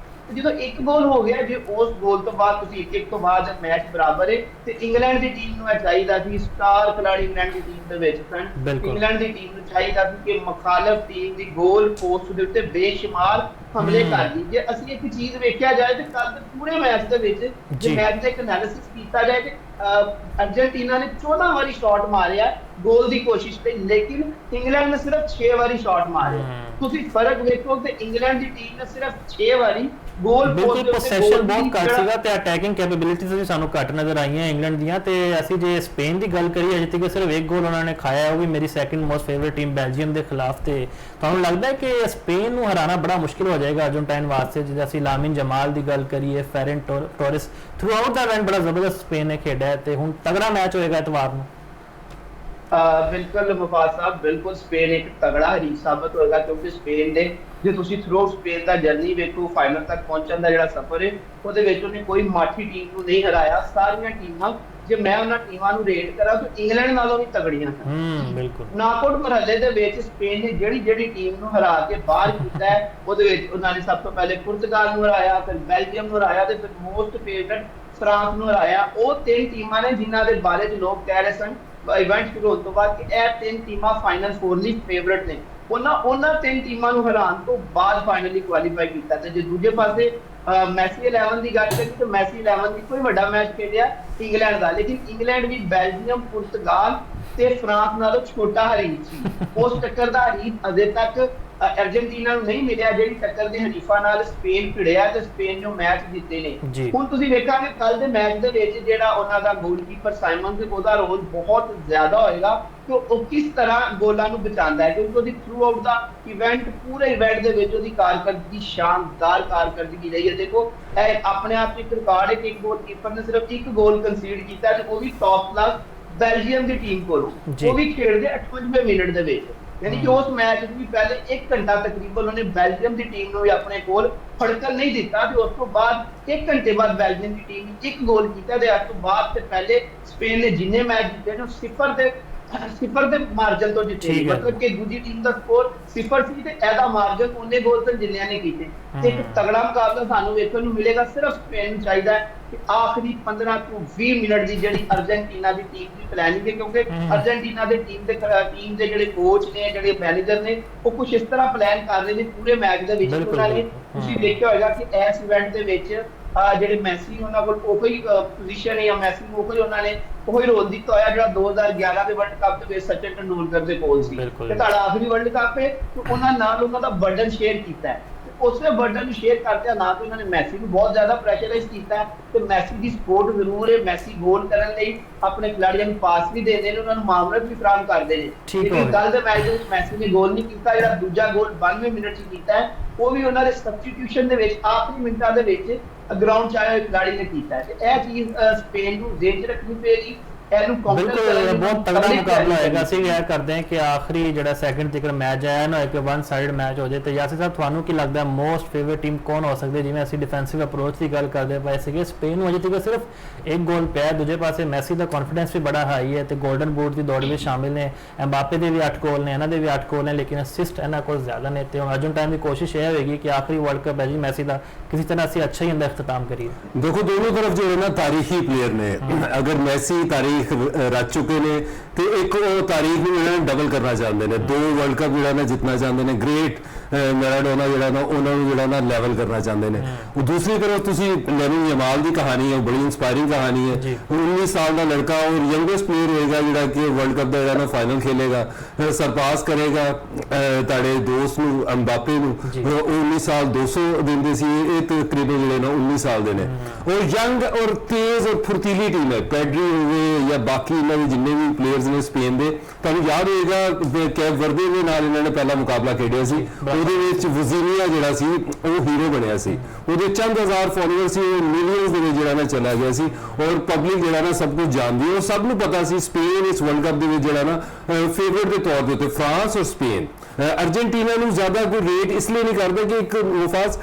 ਤੇ ਜਦੋਂ ਇੱਕ ਗੋਲ ਹੋ ਗਿਆ ਜੇ ਉਸ ਗੋਲ ਤੋਂ ਬਾਅਦ ਤੁਸੀਂ ਇੱਕ ਤੋਂ ਬਾਅਦ ਮੈਚ ਬਰਾਬਰ ਹੈ ਤੇ ਇੰਗਲੈਂਡ ਦੀ ਟੀਮ ਨੂੰ ਚਾਹੀਦਾ ਸੀ ਸਟਾਰ ਖਿਡਾਰੀ ਇੰਗਲੈਂਡ ਦੀ ਟੀਮ ਦੇ ਵਿੱਚ ਸਨ ਇੰਗਲੈਂਡ ਦੀ ਟੀਮ ਨੂੰ ਚਾਹੀਦਾ ਸੀ ਕਿ ਮੁਖਾਲਫ ਟੀਮ ਦੀ ਗੋਲ ਪੋਸਟ ਦੇ ਉੱਤੇ ਬੇਸ਼ੁਮਾਰ ਹਮਲੇ ਕਰਦੀ। ਜੇ ਅਸੀਂ ਇੱਕ ਚੀਜ਼ ਵੇਖਿਆ ਜਾਏ ਤੇ ਕੱਲ ਪੂਰੇ ਮੈਚ ਦੇ ਵਿੱਚ ਜੇ ਮੈਚ ਦਾ ਇੱਕ ਐਨਾਲਿਸਿਸ ਕੀਤਾ ਜਾਏ ਤੇ अर्जेंटीना ने 14 बारी शॉट मारे गोल की कोशिश की लेकिन इंग्लैंड ने सिर्फ 6 बारी शॉट मारे। ਤੁਸੀਂ ਫਰਕ ਵੇਖੋ ਕਿ ਇੰਗਲੈਂਡ ਦੀ ਟੀਮ ਨੇ ਸਿਰਫ 6 ਵਾਰੀ ਗੋਲ ਬਿਲਕੁਲ ਪੋਸੈਸ਼ਨ ਬਹੁਤ ਘੱਟ ਸੀਗਾ ਤੇ ਅਟੈਕਿੰਗ ਕੈਪੇਬਿਲਿਟੀਜ਼ ਵੀ ਸਾਨੂੰ ਘੱਟ ਨਜ਼ਰ ਆਈਆਂ ਇੰਗਲੈਂਡ ਦੀਆਂ। ਤੇ ਅਸੀਂ ਜੇ ਸਪੇਨ ਦੀ ਗੱਲ ਕਰੀਏ ਅਜੇ ਤੱਕ ਸਿਰਫ ਇੱਕ ਗੋਲ ਉਹਨਾਂ ਨੇ ਖਾਇਆ, ਉਹ ਵੀ ਮੇਰੀ second most favourite team Belgium ਦੇ ਖਿਲਾਫ। ਤੇ ਤੁਹਾਨੂੰ ਲੱਗਦਾ ਹੈ ਕਿ ਸਪੇਨ ਨੂੰ ਹਰਾਣਾ ਬੜਾ ਮੁਸ਼ਕਿਲ ਹੋ ਜਾਏਗਾ ਅਰਜਨਟਾਈਨ ਵਾਸਤੇ? ਜੇ ਅਸੀਂ ਲਾਮਿਨ ਜਮਾਲ ਦੀ ਗੱਲ ਕਰੀਏ, ਫੈਰਨ ਟੋਰਿਸ, ਥਰੂ ਆਊਟ ਦਾ ਇਵੈਂਟ ਬੜਾ ਜ਼ਬਰਦਸਤ ਸਪੇਨ ਨੇ ਖੇਡਿਆ ਤੇ ਹੁਣ ਤਗੜਾ ਮੈਚ ਹੋਏਗਾ ਐਤਵਾਰ ਨੂੰ। ਬਿਲਕੁਲ ਮੁਫਾਜ਼ ਸਾਹਿਬ, ਬਿਲਕੁਲ ਸਪੇਨ ਇੱਕ ਤਗੜਾ ਹਰੀਫ ਸਾਬਤ ਹੋਏਗਾ, ਕਿਉਂਕਿ ਸਪੇਨ ਦੇ ਜੇ ਤੁਸੀਂ ਥਰੂ ਸਪੇਨ ਦਾ ਜਰਨੀ ਵੇਖੋ, ਫਾਈਨਲ ਤੱਕ ਪਹੁੰਚਣ ਦਾ ਜਿਹੜਾ ਸਫ਼ਰ ਹੈ ਉਹਦੇ ਵਿੱਚ ਉਹਨੇ ਕੋਈ ਮਾਠੀ ਟੀਮ ਨੂੰ ਨਹੀਂ ਹਰਾਇਆ। ਸਾਰੀਆਂ ਟੀਮਾਂ, ਜੇ ਮੈਂ ਉਹਨਾਂ ਟੀਮਾਂ ਨੂੰ ਰੇਟ ਕਰਾਂ ਤਾਂ ਇੰਗਲੈਂਡ ਨਾਲੋਂ ਵੀ ਤਗੜੀਆਂ ਹਨ। ਬਿਲਕੁਲ ਨਾਕਆਊਟ ਮਰਹਲੇ ਦੇ ਵਿੱਚ ਸਪੇਨ ਨੇ ਜਿਹੜੀ ਟੀਮ ਨੂੰ ਹਰਾ ਕੇ ਬਾਹਰ ਕੀਤਾ ਹੈ, ਉਹਦੇ ਵਿੱਚ ਉਹਨਾਂ ਨੇ ਸਭ ਤੋਂ ਪਹਿਲੇ ਪੁਰਤਗਾਲ ਨੂੰ ਹਰਾਇਆ, ਫਿਰ ਬੈਲਜੀਅਮ ਨੂੰ ਹਰਾਇਆ ਤੇ ਫਿਰ ਮੋਸਟ ਫੇਵਰਟ ਫਰਾਂਸ ਨੂੰ ਹਰਾਇਆ। ਉਹ 3 ਟੀਮਾਂ ਨੇ ਜਿਨ੍ਹਾਂ ਦੇ ਬਾਰੇ ਚ ਲੋਕ ਕਹਿ ਰਹੇ ਸਨ ਇਵੈਂਟ ਸ਼ੁਰੂ ਹੋਣ ਤੋਂ ਬਾਅਦ ਕਿ ਇਹ 3 ਟੀਮਾਂ ਫਾਈਨਲ 4 ਲਈ ਫੇਵਰਿਟ ਨੇ। ਉਹਨਾਂ 3 ਟੀਮਾਂ ਨੂੰ ਹਰਾਉਣ ਤੋਂ ਬਾਅਦ ਫਾਈਨਲੀ ਕੁਆਲੀਫਾਈ ਕੀਤਾ। ਤੇ ਜੇ ਦੂਜੇ ਪਾਸੇ ਮੈਸੀ 11 ਦੀ ਗੱਲ ਕਰੀਏ ਤਾਂ ਮੈਸੀ 11 ਵੀ ਕੋਈ ਵੱਡਾ ਮੈਚ ਖੇਡਿਆ ਇੰਗਲੈਂਡ ਦਾ, ਲੇਕਿਨ ਇੰਗਲੈਂਡ ਵੀ ਬੈਲਜੀਅਮ, ਪੁਰਤਗਾਲ ਤੇ ਫਰਾਂਸ ਨਾਲੋਂ ਛੋਟਾ ਹਰੀਫ ਸੀ। ਉਸ ਟੱਕਰ ਦਾ ਹਰੀਫ ਅਜੇ ਤੱਕ ਅਰਜਨਟੀਨਾ ਨੂੰ ਨਹੀਂ ਮਿਲਿਆ ਜਿਹੜੀ ਟੱਕਰ ਦੇ ਹਰੀਫਾਂ ਨਾਲ ਸਪੇਨ ਭਿੜਿਆ ਤੇ ਸਪੇਨ ਨੇ ਮੈਚ ਜਿੱਤੇ ਨੇ। ਹੁਣ ਤੁਸੀਂ ਵੇਖਾਂਗੇ ਕੱਲ ਦੇ ਮੈਚ ਦੇ ਵਿੱਚ ਜਿਹੜਾ ਉਹਨਾਂ ਦਾ ਗੋਲਕੀਪਰ ਸਾਈਮਨ ਤੇ ਉਹਦਾ ਰੋਲ ਬਹੁਤ ਜ਼ਿਆਦਾ ਹੋਏਗਾ ਕਿ ਉਹ ਕਿਸ ਤਰ੍ਹਾਂ ਗੋਲਾਂ ਨੂੰ ਬਚਾਉਂਦਾ ਹੈ, ਕਿਉਂਕਿ ਉਹਦੀ ਥਰੂ ਆਊਟ ਦਾ ਇਵੈਂਟ, ਪੂਰੇ ਇਵੈਂਟ ਦੇ ਵਿੱਚ ਉਹਦੀ ਕਾਰਕਰਦਗੀ, ਸ਼ਾਨਦਾਰ ਕਾਰਕਰਦਗੀ ਰਹੀ ਹੈ। ਦੇਖੋ ਇਹ ਆਪਣੇ ਆਪ 'ਚ ਇੱਕ ਰਿਕਾਰਡ ਹੈ ਕਿ ਇੱਕ ਗੋਲਕੀਪਰ ਨੇ ਸਿਰਫ 1 ਗੋਲ ਕੰਸੀਡ ਕੀਤਾ ਤੇ ਉਹ ਵੀ ਟੌਪ ਕਲਾਸ ਬੈਲਜੀਅਮ ਦੀ ਟੀਮ ਕੋਲੋਂ, ਉਹ ਵੀ ਖੇਡਦੇ 58ਵੇਂ ਮਿੰਟ ਦੇ ਵਿੱਚ। ਯਾਨੀ ਕਿ ਉਸ ਮੈਚ ਵਿੱਚ ਵੀ ਪਹਿਲੇ 1 ਘੰਟਾ ਤਕਰੀਬਨ ਉਹਨੇ ਬੈਲਜੀਅਮ ਦੀ ਟੀਮ ਨੂੰ ਵੀ ਆਪਣੇ ਕੋਲ ਫੜਕਣ ਨਹੀਂ ਦਿੱਤਾ ਤੇ ਉਸ ਤੋਂ ਬਾਅਦ 1 ਘੰਟੇ ਬਾਅਦ ਬੈਲਜੀਅਮ ਦੀ ਟੀਮ ਨੇ 1 ਗੋਲ ਕੀਤਾ ਤੇ ਉਸ ਤੋਂ ਬਾਅਦ ਤੇ ਪਹਿਲੇ ਸਪੇਨ ਨੇ ਜਿੰਨੇ ਮੈਚ ਜਿੱਤੇ ਨੇ 0 ਦੇ ਮਾਰਜਨ ਤੋਂ ਜਿੱਤੇ, ਮਤਲਬ ਕਿ ਦੂਜੀ ਟੀਮ ਦਾ ਸਕੋਰ 0 ਸੀ ਤੇ ਇਹਦਾ ਮਾਰਜਨ ਉਹਨੇ ਗੋਲ ਤੇ ਜਿੰਨਿਆਂ ਨੇ ਕੀਤੇ। ਤੇ ਇੱਕ ਤਗੜਾ ਮੁਕਾਬਲਾ ਸਾਨੂੰ ਵੇਖਣ ਨੂੰ ਮਿਲੇਗਾ। ਸਿਰਫ ਸਪੇਨ ਨੂੰ ਚਾਹੀਦਾ ਹੈ ਕਿ ਆਖਰੀ 15 ਤੋਂ 20 ਮਿੰਟ ਦੀ ਜਿਹੜੀ ਅਰਜਨਟੀਨਾ ਦੀ ਟੀਮ ਦੀ ਪਲੈਨਿੰਗ ਹੈ, ਕਿਉਂਕਿ ਅਰਜਨਟੀਨਾ ਦੇ ਟੀਮ ਦੇ ਜਿਹੜੇ ਕੋਚ ਨੇ, ਜਿਹੜੇ ਮੈਨੇਜਰ ਨੇ, ਉਹ ਕੁਝ ਇਸ ਤਰ੍ਹਾਂ ਪਲਾਨ ਕਰ ਰਹੇ ਨੇ ਪੂਰੇ ਮੈਚ ਦੇ ਵਿੱਚ। ਉਹਨਾਂ ਨੇ ਤੁਸੀਂ ਦੇਖਿਆ ਹੋਏਗਾ ਕਿ ਇਸ ਇਵੈਂਟ ਦੇ ਵਿੱਚ ਜਿਹੜੇ ਮੈਸੀ ਉਹਨਾਂ ਕੋਲ ਉਹੀ ਪੋਜੀਸ਼ਨ ਹੈ, ਜਾਂ ਮੈਸੀ ਨੂੰ ਉਹਨਾਂ ਨੇ ਉਹੀ ਰੋਲ ਦਿੱਤਾ ਹੋਇਆ ਜਿਹੜਾ 2011 ਦੇ ਵਰਲਡ ਕੱਪ ਦੇ ਵਿੱਚ ਸਚਿਨ ਤੰਦੂਲਕਰ ਦੇ ਕੋਲ ਸੀ। ਤੇ ਤੁਹਾਡਾ ਆਖਰੀ ਵਰਲਡ ਕੱਪ ਹੈ ਤੇ ਉਹਨਾਂ ਨਾਲ ਉਹਨਾਂ ਦਾ ਬਰਡਨ ਸ਼ੇਅਰ ਕੀਤਾ ਹੈ। ਉਸੇ ਬਰਡਨ ਨੂੰ ਸ਼ੇਅਰ ਕਰਦਿਆਂ ਨਾ ਕਿ ਉਹਨਾਂ ਨੇ ਮੈਸੀ ਨੂੰ ਬਹੁਤ ਜ਼ਿਆਦਾ ਪ੍ਰੈਸ਼ਰਾਈਜ਼ ਕੀਤਾ ਹੈ ਤੇ ਮੈਸੀ ਦੀ ਸਪੋਰਟ ਜ਼ਰੂਰ ਹੈ। ਮੈਸੀ ਗੋਲ ਕਰਨ ਲਈ ਆਪਣੇ ਖਿਡਾਰੀਆਂ ਨੂੰ ਪਾਸ ਵੀ ਦਿੰਦੇ ਨੇ, ਉਹਨਾਂ ਨੂੰ ਮਾਮਲਤ ਵੀ ਫਰਾਹਮ ਕਰਦੇ ਨੇ। ਲੇਕਿਨ ਕੱਲ ਦੇ ਮੈਚ ਵਿੱਚ ਮੈਸੀ ਨੇ ਗੋਲ ਨਹੀਂ ਕੀਤਾ। ਜਿਹੜਾ ਦੂਜਾ ਗੋਲ 92 ਮਿੰਟ 'ਚ ਕੀਤਾ ਹੈ ਉਹ ਵੀ ਉਹਨਾਂ ਦੇ ਸਬਸਟੀਟਿਊਸ਼ਨ ਦੇ ਵਿੱਚ ਆਖਰੀ ਮਿੰਟਾਂ ਦੇ ਵਿੱਚ ਗਰਾਊਂਡ 'ਚ ਆਏ ਹੋਏ ਖਿਡਾਰੀ ਨੇ ਕੀਤਾ ਹੈ। ਤੇ ਇਹ ਚੀਜ਼ ਸਪੇਨ ਨੂੰ ਜ਼ਿਹਨ 'ਚ ਰੱਖਣੀ ਪਏਗੀ। ਬਿਲਕੁਲ ਬਹੁਤ ਤਗੜਾ ਮੁਕਾਬਲਾ ਹੋਏਗਾ। ਅਸੀਂ ਇਹ ਕਰਦੇ ਹਾਂ ਕਿ ਆਖਰੀ ਜਿਹੜਾ ਸੈਕਿੰਡ ਤੱਕ ਮੈਚ ਆਇਆ ਨਾ ਇੱਕ 1 ਸਾਈਡ ਮੈਚ ਹੋ ਜਾਏ। ਤੇ ਯਾਸਿਰ ਸਾਹਿਬ ਤੁਹਾਨੂੰ ਕੀ ਲੱਗਦਾ ਮੋਸਟ ਫੇਵਰਿਟ ਟੀਮ ਕੌਣ ਹੋ ਸਕਦੀ? ਜਿਵੇਂ ਅਸੀਂ ਡਿਫੈਂਸਿਵ ਅਪਰੋਚ ਦੀ ਗੱਲ ਕਰਦੇ ਪਏ ਸੀਗੇ, ਸਪੇਨ ਨੂੰ ਅਜੇ ਤੱਕ ਸਿਰਫ 1 ਗੋਲ ਪਿਆ। ਦੂਜੇ ਪਾਸੇ ਮੈਸੀ ਦਾ ਕੌਨਫੀਡੈਂਸ ਵੀ ਬੜਾ ਹਾਈ ਹੈ ਤੇ 골ਡਨ ਬੂਟ ਦੀ ਦੌੜ ਵਿੱਚ ਸ਼ਾਮਿਲ ਨੇ। ਐਮਬਾਪੇ ਦੇ ਵੀ 8 ਗੋਲ ਨੇ, ਇਹਨਾਂ ਦੇ ਵੀ 8 ਗੋਲ ਨੇ, ਲੇਕਿਨ ਅਸਿਸਟ ਇਹਨਾਂ ਕੋਲ ਜ਼ਿਆਦਾ ਨੇ। ਤੇ ਅਰਜਨਟਾਈਨ ਦੀ ਕੋਸ਼ਿਸ਼ ਇਹ ਹੋਏਗੀ ਕਿ ਆਖਰੀ ਵਰਲਡ ਕੱਪ ਹੈ ਜੀ ਮੈਸੀ ਦਾ, ਕਿਸੇ ਤਰ੍ਹਾਂ ਅਸੀਂ ਅੱਛਾ ਹੀ ਅੰਦਰ ਇਖਤਤਾਮ ਕਰੀਏ। ਦੇਖੋ ਦੋਨੋਂ ਤਰਫ ਜੋ ਹੈ ਨਾ ਤਾਰੀਖੀ ਪਲੇਅਰ ਨੇ। ਅਗਰ ਮੈਸੀ ਤਾਰੀਖ ਰਚ ਚੁੱਕੇ ਨੇ ਤੇ ਇੱਕ ਉਹ ਤਾਰੀਖ ਨੂੰ ਜਿਹੜਾ ਡਬਲ ਕਰਨਾ ਚਾਹੁੰਦੇ ਨੇ, 2 ਵਰਲਡ ਕੱਪ ਜਿਹੜਾ ਨਾ ਜਿੱਤਣਾ ਚਾਹੁੰਦੇ ਨੇ। ਗ੍ਰੇਟ ਮੈਰਾਡੋਨਾ ਜਿਹੜਾ ਨਾ ਉਹਨਾਂ ਨੂੰ ਜਿਹੜਾ ਨਾ ਲੈਵਲ ਕਰਨਾ ਚਾਹੁੰਦੇ ਨੇ। ਉਹ ਦੂਸਰੀ ਤਰਫ ਤੁਸੀਂ ਲਾਮਿਨ ਜਮਾਲ ਦੀ ਕਹਾਣੀ ਹੈ, ਉਹ ਬੜੀ ਇੰਸਪਾਇਰਿੰਗ ਕਹਾਣੀ ਹੈ। 19 ਸਾਲ ਦਾ ਲੜਕਾ ਔਰ ਯੰਗੈਸਟ ਪਲੇਅਰ ਹੋਏਗਾ ਜਿਹੜਾ ਕਿ ਵਰਲਡ ਕੱਪ ਦਾ ਜਿਹੜਾ ਨਾ ਫਾਈਨਲ ਖੇਲੇਗਾ, ਸਰਪਾਸ ਕਰੇਗਾ ਤੁਹਾਡੇ ਦੋਸਤ ਨੂੰ, ਐਮਬਾਪੇ ਨੂੰ। ਉਹ 19 ਸਾਲ 200 ਦਿੰਦੇ ਸੀ, ਇਹ ਤਕਰੀਬਨ ਜਿਹੜੇ ਨਾ 19 ਸਾਲ ਦੇ ਨੇ। ਔਰ ਯੰਗ ਔਰ ਤੇਜ਼ ਔਰ ਫੁਰਤੀਲੀ ਟੀਮ ਹੈ। ਪੈਡਰੀ ਹੋਵੇ ਜਾਂ ਬਾਕੀ ਇਹਨਾਂ ਦੇ ਜਿੰਨੇ ਵੀ ਪਲੇਅਰਸ ਨੇ ਸਪੇਨ ਦੇ, ਤੁਹਾਨੂੰ ਯਾਦ ਹੋਏਗਾ ਕੈਪ ਵਰਦੇ ਦੇ ਨਾਲ ਇਹਨਾਂ ਨੇ ਪਹਿਲਾ ਮੁਕਾਬਲਾ ਖੇਡਿਆ ਸੀ। ਉਹਦੇ ਵਿੱਚ ਵਜ਼ੀਨੀਆ ਜਿਹੜਾ ਸੀ ਉਹ ਹੀਰੋ ਬਣਿਆ ਸੀ। ਉਹਦੇ ਚੰਦ ਹਜ਼ਾਰ ਫੋਲੋਅਰ ਸੀ, ਉਹ ਮਿਲੀਅਨਸ ਦੇ ਵਿੱਚ ਜਿਹੜਾ ਨਾ ਚਲਾ ਗਿਆ ਸੀ। ਔਰ ਪਬਲਿਕ ਜਿਹੜਾ ਨਾ ਸਭ ਕੁਝ ਜਾਣਦੀ ਹੈ, ਉਹ ਸਭ ਨੂੰ ਪਤਾ ਸੀ ਸਪੇਨ ਇਸ ਵਰਲਡ ਕੱਪ ਦੇ ਵਿੱਚ ਜਿਹੜਾ ਨਾ ਫੇਵਰਟ ਦੇ ਤੌਰ ਦੇ ਉੱਤੇ ਫਰਾਂਸ ਔਰ ਸਪੇਨ। ਅਰਜਨਟੀਨਾ ਨੂੰ ਜ਼ਿਆਦਾ ਕੋਈ ਰੇਟ ਇਸ ਲਈ ਨਹੀਂ ਕਰਦਾ ਕਿ ਇੱਕ ਮੁਫਾਸ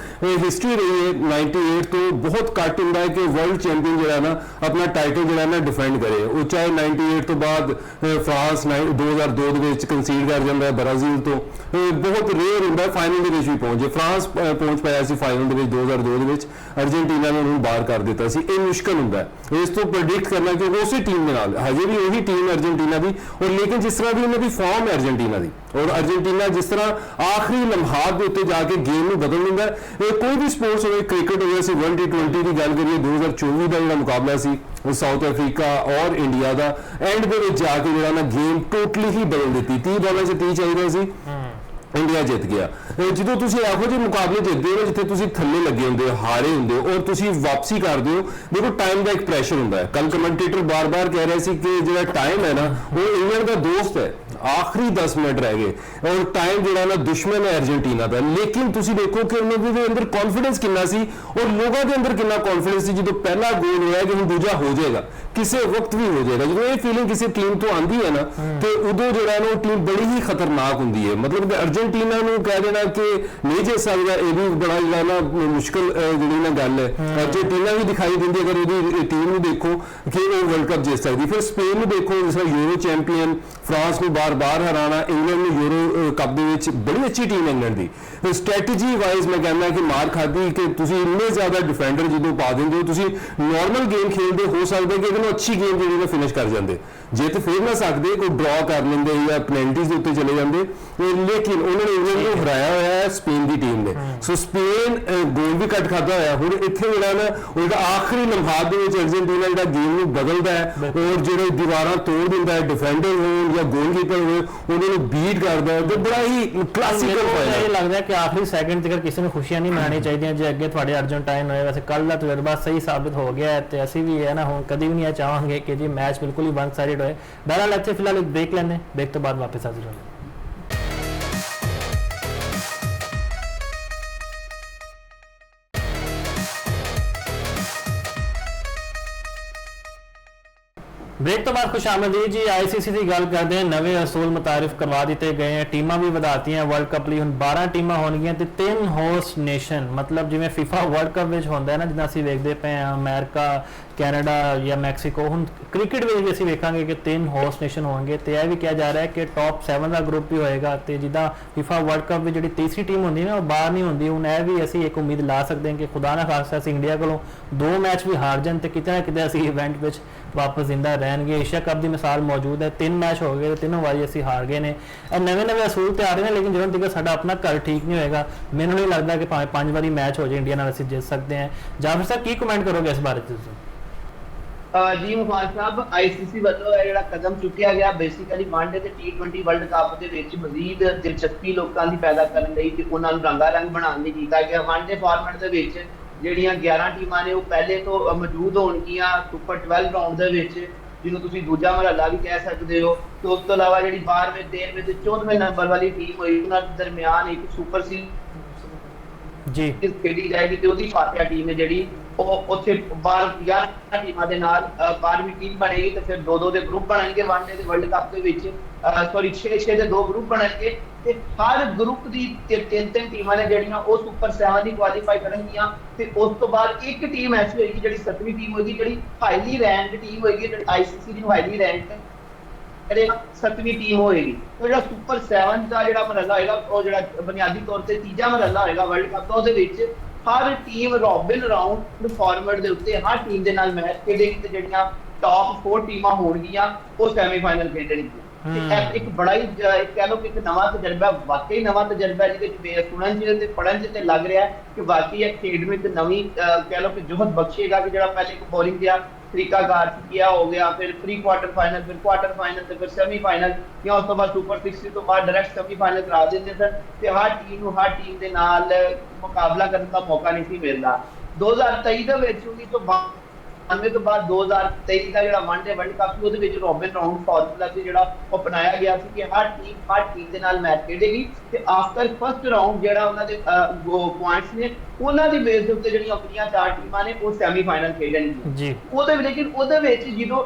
ਹਿਸਟਰੀ ਰਹੀ ਹੈ 98 ਤੋਂ ਬਹੁਤ ਘੱਟ ਹੁੰਦਾ ਹੈ ਕਿ ਵਰਲਡ ਚੈਂਪੀਅਨ ਜਿਹੜਾ ਨਾ ਆਪਣਾ ਟਾਈਟਲ ਜਿਹੜਾ ਨਾ ਡਿਫੈਂਡ ਕਰੇ। ਉਹ ਚਾਹੇ 98 ਤੋਂ ਬਾਅਦ ਫਰਾਂਸ 2002 ਦੇ ਵਿੱਚ ਕੰਸੀਡ ਕਰ ਜਾਂਦਾ ਹੈ ਬ੍ਰਾਜ਼ੀਲ ਤੋਂ, ਬਹੁਤ ਰੇਅਰ ਹੁੰਦਾ ਫਾਈਨਲ ਦੇ ਵਿੱਚ ਵੀ ਪਹੁੰਚੇ। ਫਰਾਂਸ ਪਹੁੰਚ ਪਾਇਆ ਸੀ ਫਾਈਨਲ ਦੇ ਵਿੱਚ 2002 ਦੇ ਵਿੱਚ, ਅਰਜਨਟੀਨਾ ਨੇ ਉਹਨੂੰ ਬਾਹਰ ਕਰ ਦਿੱਤਾ ਸੀ। ਇਹ ਮੁਸ਼ਕਲ ਹੁੰਦਾ ਹੈ ਇਸ ਤੋਂ ਪ੍ਰੈਡਿਕਟ ਕਰਨਾ ਕਿ ਉਸੇ ਟੀਮ ਦੇ ਨਾਲ ਹਜੇ ਵੀ ਉਹੀ ਟੀਮ ਅਰਜਨਟੀਨਾ ਦੀ, ਔਰ ਲੇਕਿਨ ਜਿਸ ਤਰ੍ਹਾਂ ਦੀ ਉਹਨਾਂ ਦੀ ਫਾਰਮ ਹੈ ਅਰਜਨਟੀਨਾ ਦੀ, ਔਰ ਅਰਜਨਟੀਨਾ ਜਿਸ ਤਰ੍ਹਾਂ ਆਖਰੀ ਲਮਹਾਤ ਦੇ ਉੱਤੇ ਜਾ ਕੇ ਗੇਮ ਨੂੰ ਬਦਲ ਦਿੰਦਾ ਹੈ। ਕੋਈ ਵੀ ਸਪੋਰਟਸ ਹੋਵੇ, ਕ੍ਰਿਕਟ ਹੋਵੇ, ਅਸੀਂ 1 T20 ਦੀ ਗੱਲ ਕਰੀਏ 2024 ਦਾ ਜਿਹੜਾ ਮੁਕਾਬਲਾ ਸੀ ਸਾਊਥ ਅਫਰੀਕਾ ਔਰ ਇੰਡੀਆ ਦਾ, ਐਂਡ ਦੇ ਵਿੱਚ ਜਾ ਕੇ ਜਿਹੜਾ ਨਾ ਗੇਮ ਟੋਟਲੀ ਹੀ ਬਦਲ ਦਿੱਤੀ। 30 ਬਾਲਾਂ 'ਚ 30 ਚਾਹੀਦਾ ਸੀ, ਇੰਡੀਆ ਜਿੱਤ ਗਿਆ। ਜਦੋਂ ਤੁਸੀਂ ਇਹੋ ਜਿਹੇ ਮੁਕਾਬਲੇ ਜਿੱਤਦੇ ਹੋ ਜਿੱਥੇ ਤੁਸੀਂ ਥੱਲੇ ਲੱਗੇ ਹੁੰਦੇ ਹੋ, ਹਾਰੇ ਹੁੰਦੇ ਹੋ, ਔਰ ਤੁਸੀਂ ਵਾਪਸੀ ਕਰਦੇ ਹੋ, ਦੇਖੋ ਟਾਈਮ ਦਾ ਇੱਕ ਪ੍ਰੈਸ਼ਰ ਹੁੰਦਾ ਹੈ। ਕੱਲ ਕਮੈਂਟੇਟਰ ਬਾਰ-ਬਾਰ ਕਹਿ ਰਹੇ ਸੀ ਕਿ ਜਿਹੜਾ ਟਾਈਮ ਹੈ ਨਾ ਉਹ ਇੰਗਲੈਂਡ ਦਾ ਦੋਸਤ ਹੈ, ਆਖਰੀ 10 ਮਿੰਟ ਰਹਿ ਗਏ, ਔਰ ਟਾਈਮ ਜਿਹੜਾ ਨਾ ਦੁਸ਼ਮਣ ਹੈ ਅਰਜਨਟੀਨਾ ਦਾ। ਲੇਕਿਨ ਤੁਸੀਂ ਦੇਖੋ ਕਿ ਉਹਨਾਂ ਦੇ ਅੰਦਰ ਕੌਨਫੀਡੈਂਸ ਕਿੰਨਾ ਸੀ, ਔਰ ਲੋਕਾਂ ਦੇ ਅੰਦਰ ਕਿੰਨਾ ਕੌਨਫੀਡੈਂਸ ਸੀ। ਜਦੋਂ ਪਹਿਲਾ ਗੋਲ ਹੋਇਆ ਕਿ ਹੁਣ ਦੂਜਾ ਹੋ ਜਾਏਗਾ, ਕਿਸੇ ਵਕਤ ਵੀ ਹੋ ਜਾਏਗਾ, ਜਦੋਂ ਇਹ ਫੀਲਿੰਗ ਕਿਸੇ ਟੀਮ ਤੋਂ ਆਉਂਦੀ ਹੈ ਨਾ ਤੇ ਉਦੋਂ ਜਿਹੜਾ ਨਾ ਉਹ ਟੀਮ ਬੜੀ ਹੀ ਖਤਰਨਾਕ ਹੁੰਦੀ ਹੈ। ਮਤਲਬ ਅਰਜਨਟੀਨਾ ਨੂੰ ਕਹਿ ਦੇਣਾ ਕਿ ਨਹੀਂ ਜਿੱਤ ਸਕਦਾ, ਇਹ ਵੀ ਬੜਾ ਜਿਹੜਾ ਨਾ ਮੁਸ਼ਕਲ ਜਿਹੜੀ ਨਾ ਗੱਲ ਹੈ। ਅਰਜਨਟੀਨਾ ਵੀ ਦਿਖਾਈ ਦਿੰਦੀ ਅਗਰ ਉਹਦੀ ਟੀਮ ਨੂੰ ਦੇਖੋ ਕਿ ਉਹ ਵਰਲਡ ਕੱਪ ਜਿੱਤ ਸਕਦੀ। ਫਿਰ ਸਪੇਨ ਨੂੰ ਦੇਖੋ, ਜਿਸ ਤਰ੍ਹਾਂ ਯੂਰੋ ਚੈਂਪੀਅਨ, ਫਰਾਂਸ ਨੂੰ ਬਾਰ-ਬਾਰ ਹਰਾਉਣਾ, ਇੰਗਲੈਂਡ ਨੂੰ ਯੂਰੋ ਕੱਪ ਦੇ ਵਿੱਚ ਬੜੀ ਅੱਛੀ ਟੀਮ ਇੰਗਲੈਂਡ ਦੀ। ਸਟ੍ਰੈਟਜੀ ਵਾਈਜ਼ ਮੈਂ ਕਹਿੰਦਾ ਕਿ ਮਾਰ ਖਾਧੀ ਕਿ ਤੁਸੀਂ ਇੰਨੇ ਜ਼ਿਆਦਾ ਡਿਫੈਂਡਰ ਜਦੋਂ ਪਾ ਦਿੰਦੇ ਹੋ, ਤੁਸੀਂ ਨਾਰਮਲ ਗੇਮ ਖੇਡਦੇ ਹੋ ਸਕਦਾ ਕਿ ਇਹਨੂੰ ਅੱਛੀ ਗੇਮ ਜਿਹੜੀ ਨਾ ਫਿਨਿਸ਼ ਕਰ ਜਾਂਦੇ, ਜਿੱਤ ਫਿਰ ਨਾ ਸਕਦੇ, ਕੋਈ ਡਰਾ ਕਰ ਲੈਂਦੇ ਜਾਂ ਪੈਨਲਟੀਜ਼ ਦੇ ਉੱਤੇ ਚਲੇ ਜਾਂਦੇ। ਲੇਕਿਨ ਉਹਨਾਂ ਨੇ ਇੰਗਲੈਂਡ ਨੂੰ ਹਰਾਇਆ ਹੋਇਆ ਹੈ ਸਪੇਨ ਦੀ ਟੀਮ ਨੇ। ਸੋ ਸਪੇਨ ਗੋਲ ਵੀ ਘੱਟ ਖਾਧਾ ਹੋਇਆ। ਹੁਣ ਇੱਥੇ ਜਿਹੜਾ ਨਾ ਉਹ ਜਿਹੜਾ ਆਖਰੀ ਲਮਹਾਤ ਦੇ ਵਿੱਚ ਅਰਜਨਟੀਨਾ ਜਿਹੜਾ ਗੇਮ ਨੂੰ ਬਦਲਦਾ ਹੈ ਔਰ ਜਿਹੜੇ ਦੀਵਾਰਾਂ ਤੋੜ ਦਿੰਦਾ ਹੈ, ਡਿਫੈਂਡਰ ਹੋਣ ਜਾਂ ਗੋਲਕੀਪਰ ਹੋਵੇ, ਉਹਨਾਂ ਨੂੰ ਬੀਟ ਕਰਦਾ ਹੈ। ਤੇ ਬੜਾ ਹੀ ਕਲਾਸੀਕਲ ਹੋਇਆ। ਇਹ ਲੱਗਦਾ ਹੈ ਕਿ ਆਖਰੀ ਸੈਕਿੰਡ ਤੱਕ ਕਿਸੇ ਨੂੰ ਖੁਸ਼ੀਆਂ ਨਹੀਂ ਮਨਾਉਣੀ ਚਾਹੀਦੀਆਂ ਜੇ ਅੱਗੇ ਤੁਹਾਡੇ ਅਰਜਨਟਾਈਨ ਹੋਏ। ਵੈਸੇ ਕੱਲ ਦਾ ਤਜਰਬਾ ਸਹੀ ਸਾਬਿਤ ਹੋ ਗਿਆ ਹੈ ਤੇ ਅਸੀਂ ਵੀ ਹੈ ਨਾ ਹੁਣ ਕਦੀ ਵੀ ਨਹੀਂ ਚਾਹਾਂਗੇ ਕਿ ਜੀ ਮੈਚ ਬਿਲਕੁਲ ਹੀ ਵਨ ਸਾਈਡਡ ਹੋਏ। ਬਹਰਹਾਲ ਇੱਥੇ ਫਿਲਹਾਲ ਇੱਕ ਦੇਖ ਲੈਂਦੇ, ਦੇਖ ਤੋਂ ਬਾਅਦ ਵਾਪਸ ਹਾਜ਼ਰ ਹੋਵਾਂਗੇ। ब्रेक तो बाद खुश आमदीद जी। आईसीसी की गल करते हैं, नवे असूल मुतारिफ करवा दिते गए हैं, टीमां भी वधाती वर्ल्ड कप लिए। हुण 12 टीमां होणगियां ते 3 होस्ट नेशन, मतलब जिवें फीफा वर्ल्ड कप विच हुंदा है ना, जिद्दां असीं वेखदे पे हां अमेरिका, कैनेडा या मैक्सीको, हुण क्रिकेट विच भी असीं वेखांगे कि 3 होस्ट नेशन होणगे। ते यह भी कहा जा रहा है कि टॉप 7 का ग्रुप भी होएगा। ते जिद्दां फीफा वर्ल्ड कप विच जिहड़ी तीसरी टीम होंदी है ना, वो बाहर नहीं होंदी। हुण यह भी असीं एक उम्मीद ला सकते हैं कि खुदा ना खास्ता असीं इंडिया कोलों 2 मैच भी हार जाण ते किते ना किते असीं इवेंट विच वापस जिंदा रहणगे। एशिया कप की मिसाल मौजूद है, 3 मैच हो गए, तीनों बारी असीं हार गए ने। नवे नवे असूल ते आ रहे हैं, लेकिन ਜਦੋਂ तक साडा अपना घर ठीक नहीं होएगा, मैनूं नहीं लगता कि भावें 5 बारी मैच हो जाए इंडिया नाल असीं जित सकते हैं। जाफर साहब की कमेंट करोगे इस बारे में? जी मुफाज साहब, आईसीसी ਵੱਲੋਂ ਇਹ ਜਿਹੜਾ ਕਦਮ ਚੁੱਕਿਆ ਗਿਆ ਬੇਸਿਕਲੀ ਵਨਡੇ ਤੇ T20 ਵਰਲਡ ਕੱਪ ਦੇ ਵਿੱਚ ਮਜ਼ੀਦ ਦਿਲਚਸਪੀ ਲੋਕਾਂ ਦੀ ਪੈਦਾ ਕਰਨ ਲਈ ਤੇ ਉਹਨਾਂ ਨੂੰ ਰੰਗਾ ਰੰਗ ਬਣਾਉਣ ਲਈ ਕੀਤਾ ਗਿਆ। ਵਨਡੇ ਫਾਰਮੈਟ ਦੇ ਵਿੱਚ ਜਿਹੜੀਆਂ 11 ਟੀਮਾਂ ਨੇ ਉਹ ਪਹਿਲੇ ਤੋਂ ਮੌਜੂਦ ਹੋਣਗੀਆਂ ਸੁਪਰ 12 ਰਾਉਂਡ ਦੇ ਵਿੱਚ, ਜਿਹਨੂੰ ਤੁਸੀਂ ਦੂਜਾ ਮਰਹਲਾ ਵੀ ਕਹਿ ਸਕਦੇ ਹੋ। ਤੇ ਉਸ ਤੋਂ ਇਲਾਵਾ ਜਿਹੜੀ 12ਵੇਂ 13ਵੇਂ ਤੇ 14ਵੇਂ ਨੰਬਰ ਵਾਲੀ ਟੀਮ ਹੋਈ, ਉਹਨਾਂ ਦੇ ਦਰਮਿਆਨ ਇੱਕ ਸੁਪਰ ਜੀ ਖੇਡੀ ਜਾਏਗੀ ਤੇ ਉਹਦੀ ਫਾਤਿਹਾ ਟੀਮ ਹੈ ਜਿਹੜੀ ਉਹ ਉੱਥੇ 12 ਟੀਮਾਂ ਦੇ ਨਾਲ 12ਵੀਂ ਟੀਮ ਬਣੇਗੀ। ਤੇ ਫਿਰ 2-2 ਦੇ ਗਰੁੱਪ ਬਣਨਗੇ ਵਨਡੇ ਦੇ ਵਰਲਡ ਕੱਪ ਦੇ ਵਿੱਚ। 6 ਦੇ 2 ਗਰੁੱਪ ਬਣਨਗੇ ਤੇ ਹਰ ਗਰੁੱਪ ਦੀ 3 ਟੀਮਾਂ ਨੇ ਜਿਹੜੀਆਂ ਉਹ ਸੁਪਰ 7 ਦੀ ਕੁਆਲੀਫਾਈ ਕਰਨਗੀਆਂ। ਤੇ ਉਸ ਤੋਂ ਬਾਅਦ ਇੱਕ ਟੀਮ ਐਸੀ ਹੋਏਗੀ ਜਿਹੜੀ 7ਵੀਂ ਟੀਮ ਹੋਏਗੀ, ਜਿਹੜੀ ਹਾਈਲੀ ਰੈਂਕ ਟੀਮ ਹੋਏਗੀ, ਜਿਹੜੀ ਆਈਸੀਸੀ ਦੀ ਹਾਈਲੀ ਰੈਂਕ 7ਵੀਂ ਟੀਮ ਹੋਏਗੀ। ਤੇ ਜਿਹੜਾ ਸੁਪਰ 7 ਦਾ ਜਿਹੜਾ ਮਰਹਲਾ ਹੋਏਗਾ, ਉਹ ਜਿਹੜਾ ਬੁਨਿਆਦੀ ਤੌਰ ਤੇ ਤੀਜਾ ਮਰਹਲਾ ਹੋਏਗਾ ਵਰਲਡ ਕੱਪ ਦਾ, ਉਹਦੇ ਵਿੱਚ ਹਰ ਟੀਮ ਰੋਬਿਨ ਰਾਉਂਡ ਫਾਰਮੈਟ ਦੇ ਉੱਤੇ ਹਰ ਟੀਮ ਦੇ ਨਾਲ ਮੈਚ ਖੇਡੇਗੀ ਤੇ ਜਿਹੜੀਆਂ ਟਾਪ 4 ਟੀਮਾਂ ਹੋਣਗੀਆਂ ਉਹ ਸੈਮੀਫਾਈਨਲ ਖੇਡਣਗੀਆਂ। ਇੱਕ ਬੜਾ ਹੀ ਕਹਿ ਲਓ ਕਿ ਇੱਕ ਨਵਾਂ ਤਜਰਬਾ, ਵਾਕਈ ਨਵਾਂ ਤਜਰਬਾ, ਜਿਹਦੇ ਵਿੱਚ ਸੁਣਨ ਚ ਤੇ ਪੜ੍ਹਨ ਚ ਤੇ ਲੱਗ ਰਿਹਾ ਕਿ ਵਾਕਈ ਇਹ ਖੇਡ ਨੂੰ ਇੱਕ ਨਵੀਂ ਕਹਿ ਲਓ ਕਿ ਜੋਹਰ ਬਖਸ਼ੇਗਾ। ਕਿ ਜਿਹੜਾ ਪਹਿਲੇ ਇੱਕ ਬੋਲਿੰਗ ਦਿਆ ਤਰੀਕਾ ਕਿਆ ਹੋ ਗਿਆ, ਫਿਰ ਪ੍ਰੀ ਕੁਆਟਰ ਫਾਈਨਲ, ਫਿਰ ਕੁਆਟਰ ਫਾਈਨਲ ਤੇ ਫਿਰ ਸੈਮੀਫਾਈਨਲ, ਜਾਂ ਉਸ ਤੋਂ ਬਾਅਦ ਸੁਪਰ 60 ਤੋਂ ਬਾਅਦ ਡਾਇਰੈਕਟ ਸੈਮੀਫਾਈਨਲ ਕਰਾ ਦਿੰਦੇ ਸਨ। ਤੇ ਹਰ ਟੀਮ ਦੇ ਨਾਲ ਮੁਕਾਬਲਾ ਕਰਨ ਦਾ ਮੌਕਾ ਨਹੀਂ ਸੀ ਮਿਲਦਾ। 2023 ਦੇ ਵਿੱਚ 1992 ਤੋਂ ਬਾਅਦ 2023 ਦਾ ਜਿਹੜਾ ਵਨਡੇ ਵਰਲਡ ਕੱਪ ਸੀ, ਉਹਦੇ ਵਿੱਚ ਰੋਬਿਨ ਰਾਉਂਡ ਫਾਰਮੂਲਾ ਸੀ ਜਿਹੜਾ ਉਹ ਅਪਣਾਇਆ ਗਿਆ ਸੀ ਕਿ ਹਰ ਟੀਮ ਦੇ ਨਾਲ ਮੈਚ ਖੇਡੇਗੀ ਤੇ ਆਫਟਰ ਫਸਟ ਰਾਉਂਡ ਜਿਹੜਾ ਉਹਨਾਂ ਦੇ ਪੁਆਇੰਟਸ ਨੇ ਉਹਨਾਂ ਦੀ ਬੇਸ ਦੇ ਉੱਤੇ ਜਿਹੜੀਆਂ ਆਪਣੀਆਂ 4 ਟੀਮਾਂ ਨੇ ਉਹ ਸੈਮੀਫਾਈਨਲ ਖੇਡਣਗੀਆਂ ਜੀ। ਉਹਦੇ ਵਿੱਚ ਲੇਕਿਨ ਉਹਦੇ ਵਿੱਚ ਜਦੋਂ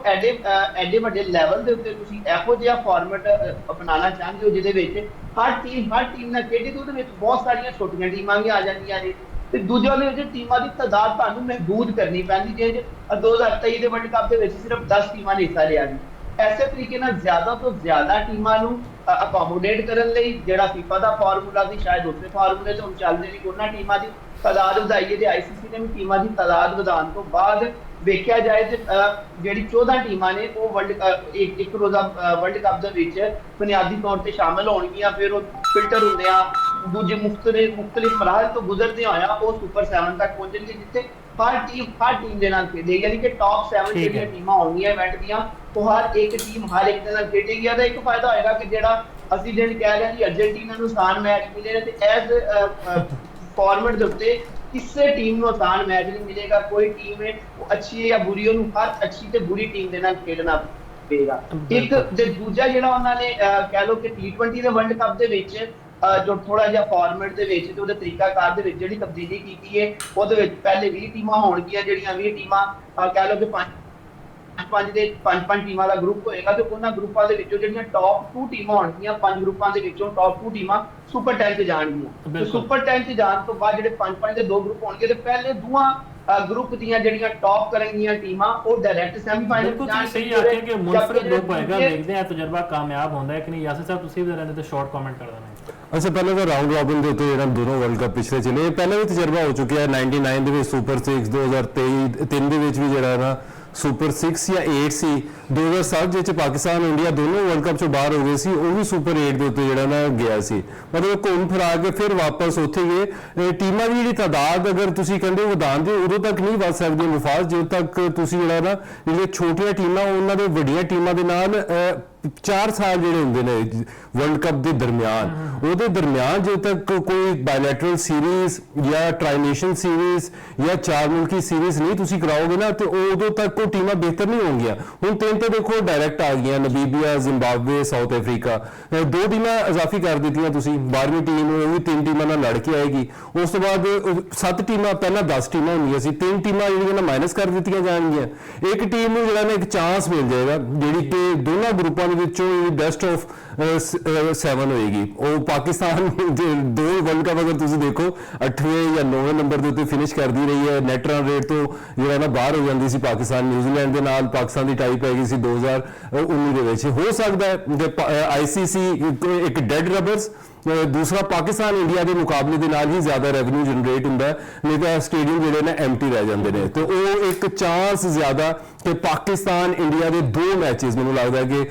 ਐਡੇ ਵੱਡੇ ਲੈਵਲ ਦੇ ਉੱਤੇ ਤੁਸੀਂ ਇਹੋ ਜਿਹਾ ਫਾਰਮੈਟ ਅਪਣਾਉਣਾ ਚਾਹੁੰਦੇ ਹੋ ਜਿਹਦੇ ਵਿੱਚ ਹਰ ਟੀਮ ਨਾਲ ਖੇਡੇ, ਤੇ ਉਹਦੇ ਵਿੱਚ ਬਹੁਤ ਸਾਰੀਆਂ ਛੋਟੀਆਂ ਟੀਮਾਂ ਵੀ ਆ ਜਾਂਦੀਆਂ ਨੇ ਤੇ ਦੂਜੇ ਵਾਲੇ ਵਿੱਚ ਟੀਮਾਂ ਦੀ ਤਾਦਾਦ ਤੁਹਾਨੂੰ ਮਹਿਦੂਦ ਕਰਨੀ ਪੈਂਦੀ। ਜੇ 2023 ਦੇ ਵਰਲਡ ਕੱਪ ਦੇ ਵਿੱਚ ਸਿਰਫ 10 ਟੀਮਾਂ ਨੇ ਹਿੱਸਾ ਲਿਆ ਜੀ। ਐਸੇ ਤਰੀਕੇ ਨਾਲ ਜ਼ਿਆਦਾ ਤੋਂ ਜ਼ਿਆਦਾ ਟੀਮਾਂ ਨੂੰ ਅਕੋਮੋਡੇਟ ਕਰਨ ਲਈ ਜਿਹੜਾ ਫੀਫਾ ਦਾ ਫਾਰਮੂਲਾ ਸੀ, ਸ਼ਾਇਦ ਉਸੇ ਫਾਰਮੂਲੇ ਤੇ ਹੁਣ ਚੱਲਦੇ ਨੇ, ਉਹਨਾਂ ਟੀਮਾਂ ਦੀ ਤਾਦਾਦ ਵਧਾਈ ਹੈ। ਤੇ ਆਈਸੀਸੀ ਨੇ ਵੀ ਟੀਮਾਂ ਦੀ ਤਾਦਾਦ ਵਧਾਉਣ ਤੋਂ ਬਾਅਦ ਵੇਖਿਆ ਜਾਏ ਤੇ ਜਿਹੜੀ 14 ਟੀਮਾਂ ਨੇ ਉਹ ਇੱਕ ਰੋਜ਼ਾ ਵਰਲਡ ਕੱਪ ਦੇ ਵਿੱਚ ਬੁਨਿਆਦੀ ਤੌਰ ਤੇ ਸ਼ਾਮਲ ਹੋਣਗੀਆਂ। ਫਿਰ ਉਹ ਫਿਲਟਰ ਹੁੰਦੇ ਆ, ਦੂਜੇ ਮੁਖਤਲਿਫ ਮਰਾਹਲ ਤੋਂ ਗੁਜ਼ਰਦੇ ਹੋਇਆ ਉਹ ਸੁਪਰ 7 ਤੱਕ ਪਹੁੰਚਣਗੇ, ਜਿੱਥੇ ਹਰ ਟੀਮ ਦੇ ਨਾਲ ਖੇਡੇਗੀ। ਯਾਨੀ ਕਿ ਟੌਪ 7 ਜਿਹੜੀਆਂ ਟੀਮਾਂ ਹੋਣਗੀਆਂ ਇਵੈਂਟ ਦੀਆਂ, ਉਹ ਹਰ ਇੱਕ ਟੀਮ ਹਰ ਇੱਕ ਦੇ ਨਾਲ ਖੇਡੇਗੀ। ਇਹਦਾ ਇੱਕ ਫਾਇਦਾ ਹੋਏਗਾ ਕਿ ਜਿਹੜਾ ਅਸੀਂ ਜਿਹਨ ਕਹਿ ਰਹੇ ਹਾਂ ਜੀ ਅਰਜਨਟੀਨਾ ਨੂੰ ਆਸਾਨ ਮੈਚ ਮਿਲੇ ਨੇ, ਤੇ ਐਸ ਫਾਰਮੈਟ ਦੇ ਉੱਤੇ ਕਿਸੇ ਟੀਮ ਨੂੰ ਆਸਾਨ ਮੈਚ ਨਹੀਂ ਮਿਲੇਗਾ। ਕੋਈ ਟੀਮ ਹੈ ਉਹ ਅੱਛੀ ਹੈ ਜਾਂ ਬੁਰੀ, ਉਹਨੂੰ ਹਰ ਅੱਛੀ ਤੇ ਬੁਰੀ ਟੀਮ ਦੇ ਨਾਲ ਖੇਡਣਾ ਪਏਗਾ। ਇੱਕ ਤੇ ਦੂਜਾ ਜਿਹੜਾ ਉਹਨਾਂ ਨੇ ਕਹਿ ਲਓ ਕਿ T20 ਦੇ ਵਰਲਡ ਕੱਪ ਦੇ ਵਿੱਚ ਜੋ ਥੋੜਾ ਜਿਹਾ ਫਾਰਮੈਟ ਦੇ ਵਿੱਚ ਤੇ ਉਹਦੇ ਤਰੀਕਾਕਾਰ ਦੇ ਵਿੱਚ ਜਿਹੜੀ ਤਬਦੀਲੀ ਕੀਤੀ ਹੈ, ਉਹਦੇ ਵਿੱਚ ਪਹਿਲੇ 20 ਟੀਮਾਂ ਹੋਣਗੀਆਂ, ਜਿਹੜੀਆਂ 20 ਟੀਮਾਂ ਕਹਿ ਲਓ ਕਿ ਪੰਜ ਟੀਮਾਂ ਦਾ ਗਰੁੱਪ ਹੋਏਗਾ, ਤੇ ਉਹਨਾਂ ਗਰੁੱਪਾਂ ਦੇ ਵਿੱਚੋਂ ਜਿਹੜੀਆਂ ਟੌਪ 2 ਟੀਮਾਂ ਹੋਣਗੀਆਂ, 5 ਗਰੁੱਪਾਂ ਦੇ ਵਿੱਚੋਂ ਟੌਪ 2 ਟੀਮਾਂ ਸੁਪਰ 10 'ਚ ਜਾਣਗੀਆਂ। ਤੇ ਸੁਪਰ 10 'ਚ ਜਾਣ ਤੋਂ ਬਾਅਦ ਜਿਹੜੇ 5 ਦੇ 2 ਗਰੁੱਪ ਹੋਣਗੇ, ਤੇ ਪਹਿਲੇ ਦੋਵਾਂ ਗਰੁੱਪ ਦੀਆਂ ਜਿਹੜੀਆਂ ਟੌਪ ਕਰਨਗੀਆਂ ਟੀਮਾਂ ਉਹ ਡਾਇਰੈਕਟ ਸੈਮੀਫਾਈਨਲ ਬਿਲਕੁਲ ਤੁਸੀਂ ਸਹੀ ਆਖਿਆ ਕਿ ਮੁਨਫਰਦ ਗਰੁੱਪ ਹੋਏਗਾ। ਦੇਖਦੇ ਆ ਤਜਰਬਾ ਕਾਮਯਾਬ ਹੁੰਦਾ ਹੈ ਕਿ ਨਹੀਂ। ਯਾਸਿਰ ਸਾਹਿਬ ਤੁਸੀਂ ਵੀ ਰਹਿੰਦੇ ਤੇ ਸ਼ਾਰਟ ਕਮੈਂਟ ਕਰ ਦੇਣਾ। ਅੱਛਾ, ਪਹਿਲਾਂ ਤਾਂ ਰਾਉਂਡ ਰੋਬਨ ਦੇ ਉੱਤੇ ਜਿਹੜਾ ਦੋਨੋਂ ਵਰਲਡ ਕੱਪ ਪਿਛਲੇ ਚਲੇ, ਪਹਿਲਾਂ ਵੀ ਤਜਰਬਾ ਹੋ ਚੁੱਕਿਆ 99 ਦੇ ਵਿੱਚ ਸੁਪਰ 6, 2023 ਦੇ ਵਿੱਚ ਵੀ ਜਿਹੜਾ ਨਾ ਸੁਪਰ 6 ਜਾਂ 8 ਸੀ, 2007 ਵਿੱਚ ਪਾਕਿਸਤਾਨ ਇੰਡੀਆ ਦੋਨੋਂ ਵਰਲਡ ਕੱਪ ਚੋਂ ਬਾਹਰ ਹੋ ਗਏ ਸੀ, ਉਹ ਵੀ ਸੁਪਰ 8 ਦੇ ਉੱਤੇ ਜਿਹੜਾ ਨਾ ਗਿਆ ਸੀ। ਮਤਲਬ ਘੁੰਮ ਫਿਰਾ ਕੇ ਫਿਰ ਵਾਪਸ ਉੱਥੇ ਗਏ। ਟੀਮਾਂ ਦੀ ਜਿਹੜੀ ਤਾਦਾਦ ਅਗਰ ਤੁਸੀਂ ਕਹਿੰਦੇ ਵਧਾਉਣ ਦੀ, ਉਦੋਂ ਤੱਕ ਨਹੀਂ ਵੱਧ ਸਕਦੀ ਮੁਫਾਜ਼, ਜਦੋਂ ਤੱਕ ਤੁਸੀਂ ਜਿਹੜਾ ਨਾ ਜਿਹੜੀਆਂ ਛੋਟੀਆਂ ਟੀਮਾਂ ਉਹਨਾਂ ਦੇ ਵੱਡੀਆਂ ਟੀਮਾਂ ਦੇ ਨਾਲ 4 ਸਾਲ ਜਿਹੜੇ ਹੁੰਦੇ ਨੇ ਵਰਲਡ ਕੱਪ ਦੇ ਦਰਮਿਆਨ, ਉਹਦੇ ਦਰਮਿਆਨ ਜਦੋਂ ਤੱਕ ਕੋਈ ਬਾਇਲੈਟਰਲ ਸੀਰੀਜ਼ ਜਾਂ ਟ੍ਰਾਈਨੇਸ਼ਨ ਸੀਰੀਜ਼ ਜਾਂ 4 ਮੁਲਕੀ ਸੀਰੀਜ਼ ਨਹੀਂ ਤੁਸੀਂ ਕਰਾਓਗੇ ਨਾ, ਤੇ ਉਦੋਂ ਤੱਕ ਉਹ ਟੀਮਾਂ ਬਿਹਤਰ ਨਹੀਂ ਹੋਣਗੀਆਂ। ਹੁਣ 3 ਤਾਂ ਦੇਖੋ ਡਾਇਰੈਕਟ ਆ ਗਈਆਂ, ਨਮੀਬੀਆ, ਜ਼ਿੰਬਾਬਵੇ, ਸਾਊਥ ਅਫਰੀਕਾ, 2 ਟੀਮਾਂ ਇਜ਼ਾਫੀ ਕਰ ਦਿੱਤੀਆਂ ਤੁਸੀਂ। 12ਵੀਂ ਟੀਮ ਉਹ ਵੀ 3 ਟੀਮਾਂ ਨਾਲ ਲੜ ਕੇ ਆਏਗੀ। ਉਸ ਤੋਂ ਬਾਅਦ 7 ਟੀਮਾਂ, ਪਹਿਲਾਂ 10 ਟੀਮਾਂ ਹੁੰਦੀਆਂ ਸੀ, 3 ਟੀਮਾਂ ਜਿਹੜੀਆਂ ਮਾਈਨਸ ਕਰ ਦਿੱਤੀਆਂ ਜਾਣਗੀਆਂ। ਇੱਕ ਟੀਮ ਨੂੰ ਜਿਹੜਾ ਨਾ ਇੱਕ ਚਾਂਸ ਮਿਲ ਜਾਏਗਾ, ਜਿਹੜੀ ਕਿ ਦੋਨਾਂ ਗਰੁੱਪਾਂ ਵਿੱਚੋਂ ਬੈਸਟ ਆਫ 7 ਹੋਏਗੀ। ਉਹ ਪਾਕਿਸਤਾਨ ਦੇ 2 ਵਰਲਡ ਕੱਪ ਅਗਰ ਤੁਸੀਂ ਦੇਖੋ 8ਵੇਂ ਜਾਂ 9ਵੇਂ ਨੰਬਰ ਦੇ ਉੱਤੇ ਫਿਨਿਸ਼ ਕਰਦੀ ਰਹੀ ਹੈ। ਨੈਟ ਰਨ ਰੇਟ ਤੋਂ ਜਿਹੜਾ ਨਾ ਬਾਹਰ ਹੋ ਜਾਂਦੀ ਸੀ ਪਾਕਿਸਤਾਨ। ਨਿਊਜ਼ੀਲੈਂਡ ਦੇ ਨਾਲ ਪਾਕਿਸਤਾਨ ਦੀ ਟਾਈ ਪੈ ਗਈ ਸੀ 2019 ਦੇ ਵਿੱਚ। ਹੋ ਸਕਦਾ ਹੈ ਕਿ ICC ਇੱਕ ਡੈਡ ਰਬਰਸ, ਦੂਸਰਾ ਪਾਕਿਸਤਾਨ ਇੰਡੀਆ ਦੇ ਮੁਕਾਬਲੇ ਦੇ ਨਾਲ ਹੀ ਜ਼ਿਆਦਾ ਰੈਵਨਿਊ ਜਨਰੇਟ ਹੁੰਦਾ ਹੈ, ਨਹੀਂ ਤਾਂ ਸਟੇਡੀਅਮ ਜਿਹੜੇ ਨੇ ਐਮਟੀ ਰਹਿ ਜਾਂਦੇ ਨੇ। ਤੇ ਉਹ ਇੱਕ ਚਾਂਸ ਜ਼ਿਆਦਾ ਕਿ ਪਾਕਿਸਤਾਨ ਇੰਡੀਆ ਦੇ 2 ਮੈਚਸ ਮੈਨੂੰ ਲੱਗਦਾ ਕਿ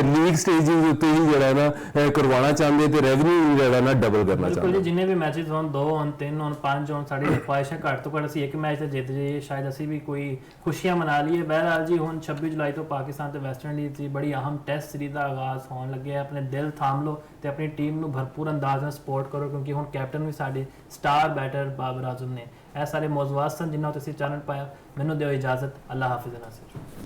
ਲੀਗ ਸਟੇਜਿਸ ਉੱਤੇ ਹੀ ਜਿਹੜਾ ਨਾ ਕਰਵਾਉਣਾ ਚਾਹੁੰਦੇ, ਤੇ ਰੈਵਨਿਊ ਜਿਹੜਾ ਨਾ ਡਬਲ ਕਰਨਾ ਚਾਹੁੰਦੇ। ਬਿਲਕੁਲ ਜੀ, ਜਿੰਨੇ ਵੀ ਮੈਚਸ ਹੋਣ, 2 ਹੋਣ, 3 ਹੋਣ, 5 ਹੋਣ, ਸਾਡੀ ਖੁਆਇਸ਼ ਹੈ ਘੱਟ ਤੋਂ ਘੱਟ ਅਸੀਂ ਇੱਕ ਮੈਚ ਤੇ ਜਿੱਤ ਜਾਈਏ, ਸ਼ਾਇਦ ਅਸੀਂ ਵੀ ਕੋਈ ਖੁਸ਼ੀਆਂ ਮਨਾ ਲਈਏ। ਬਹਰਹਾਲ ਜੀ, ਹੁਣ 26 ਜੁਲਾਈ ਤੋਂ ਪਾਕਿਸਤਾਨ ਤੇ ਵੈਸਟ ਇੰਡੀਜ਼ ਦੀ ਬੜੀ ਅਹਿਮ ਟੈਸਟ ਸੀਰੀਜ਼ ਦਾ ਆਗਾਜ਼ ਹੋਣ ਲੱਗਿਆ। ਆਪਣੇ ਦਿਲ ਥਾਮ ਲਓ ਤੇ ਆਪਣੀ ਟੀਮ ਨੂੰ ਭਰਪੂਰ ਅੰਦਾਜ਼ ਨਾਲ ਸਪੋਰਟ ਕਰੋ, ਕਿਉਂਕਿ ਹੁਣ ਕੈਪਟਨ ਵੀ ਸਾਡੇ ਸਟਾਰ ਬੈਟਰ ਬਾਬਰ ਆਜ਼ਮ ਨੇ। ਇਹ ਸਾਰੇ ਮੌਜ਼ੂਆਤ ਸਨ ਜਿਨ੍ਹਾਂ ਉੱਤੇ ਅਸੀਂ ਚਾਨਣ ਪਾਇਆ। ਮੈਨੂੰ ਦਿਓ ਇਜਾਜ਼ਤ। ਅੱਲਾਹ ਹਾਫਿਜ਼ ਨਾਸਿਰ।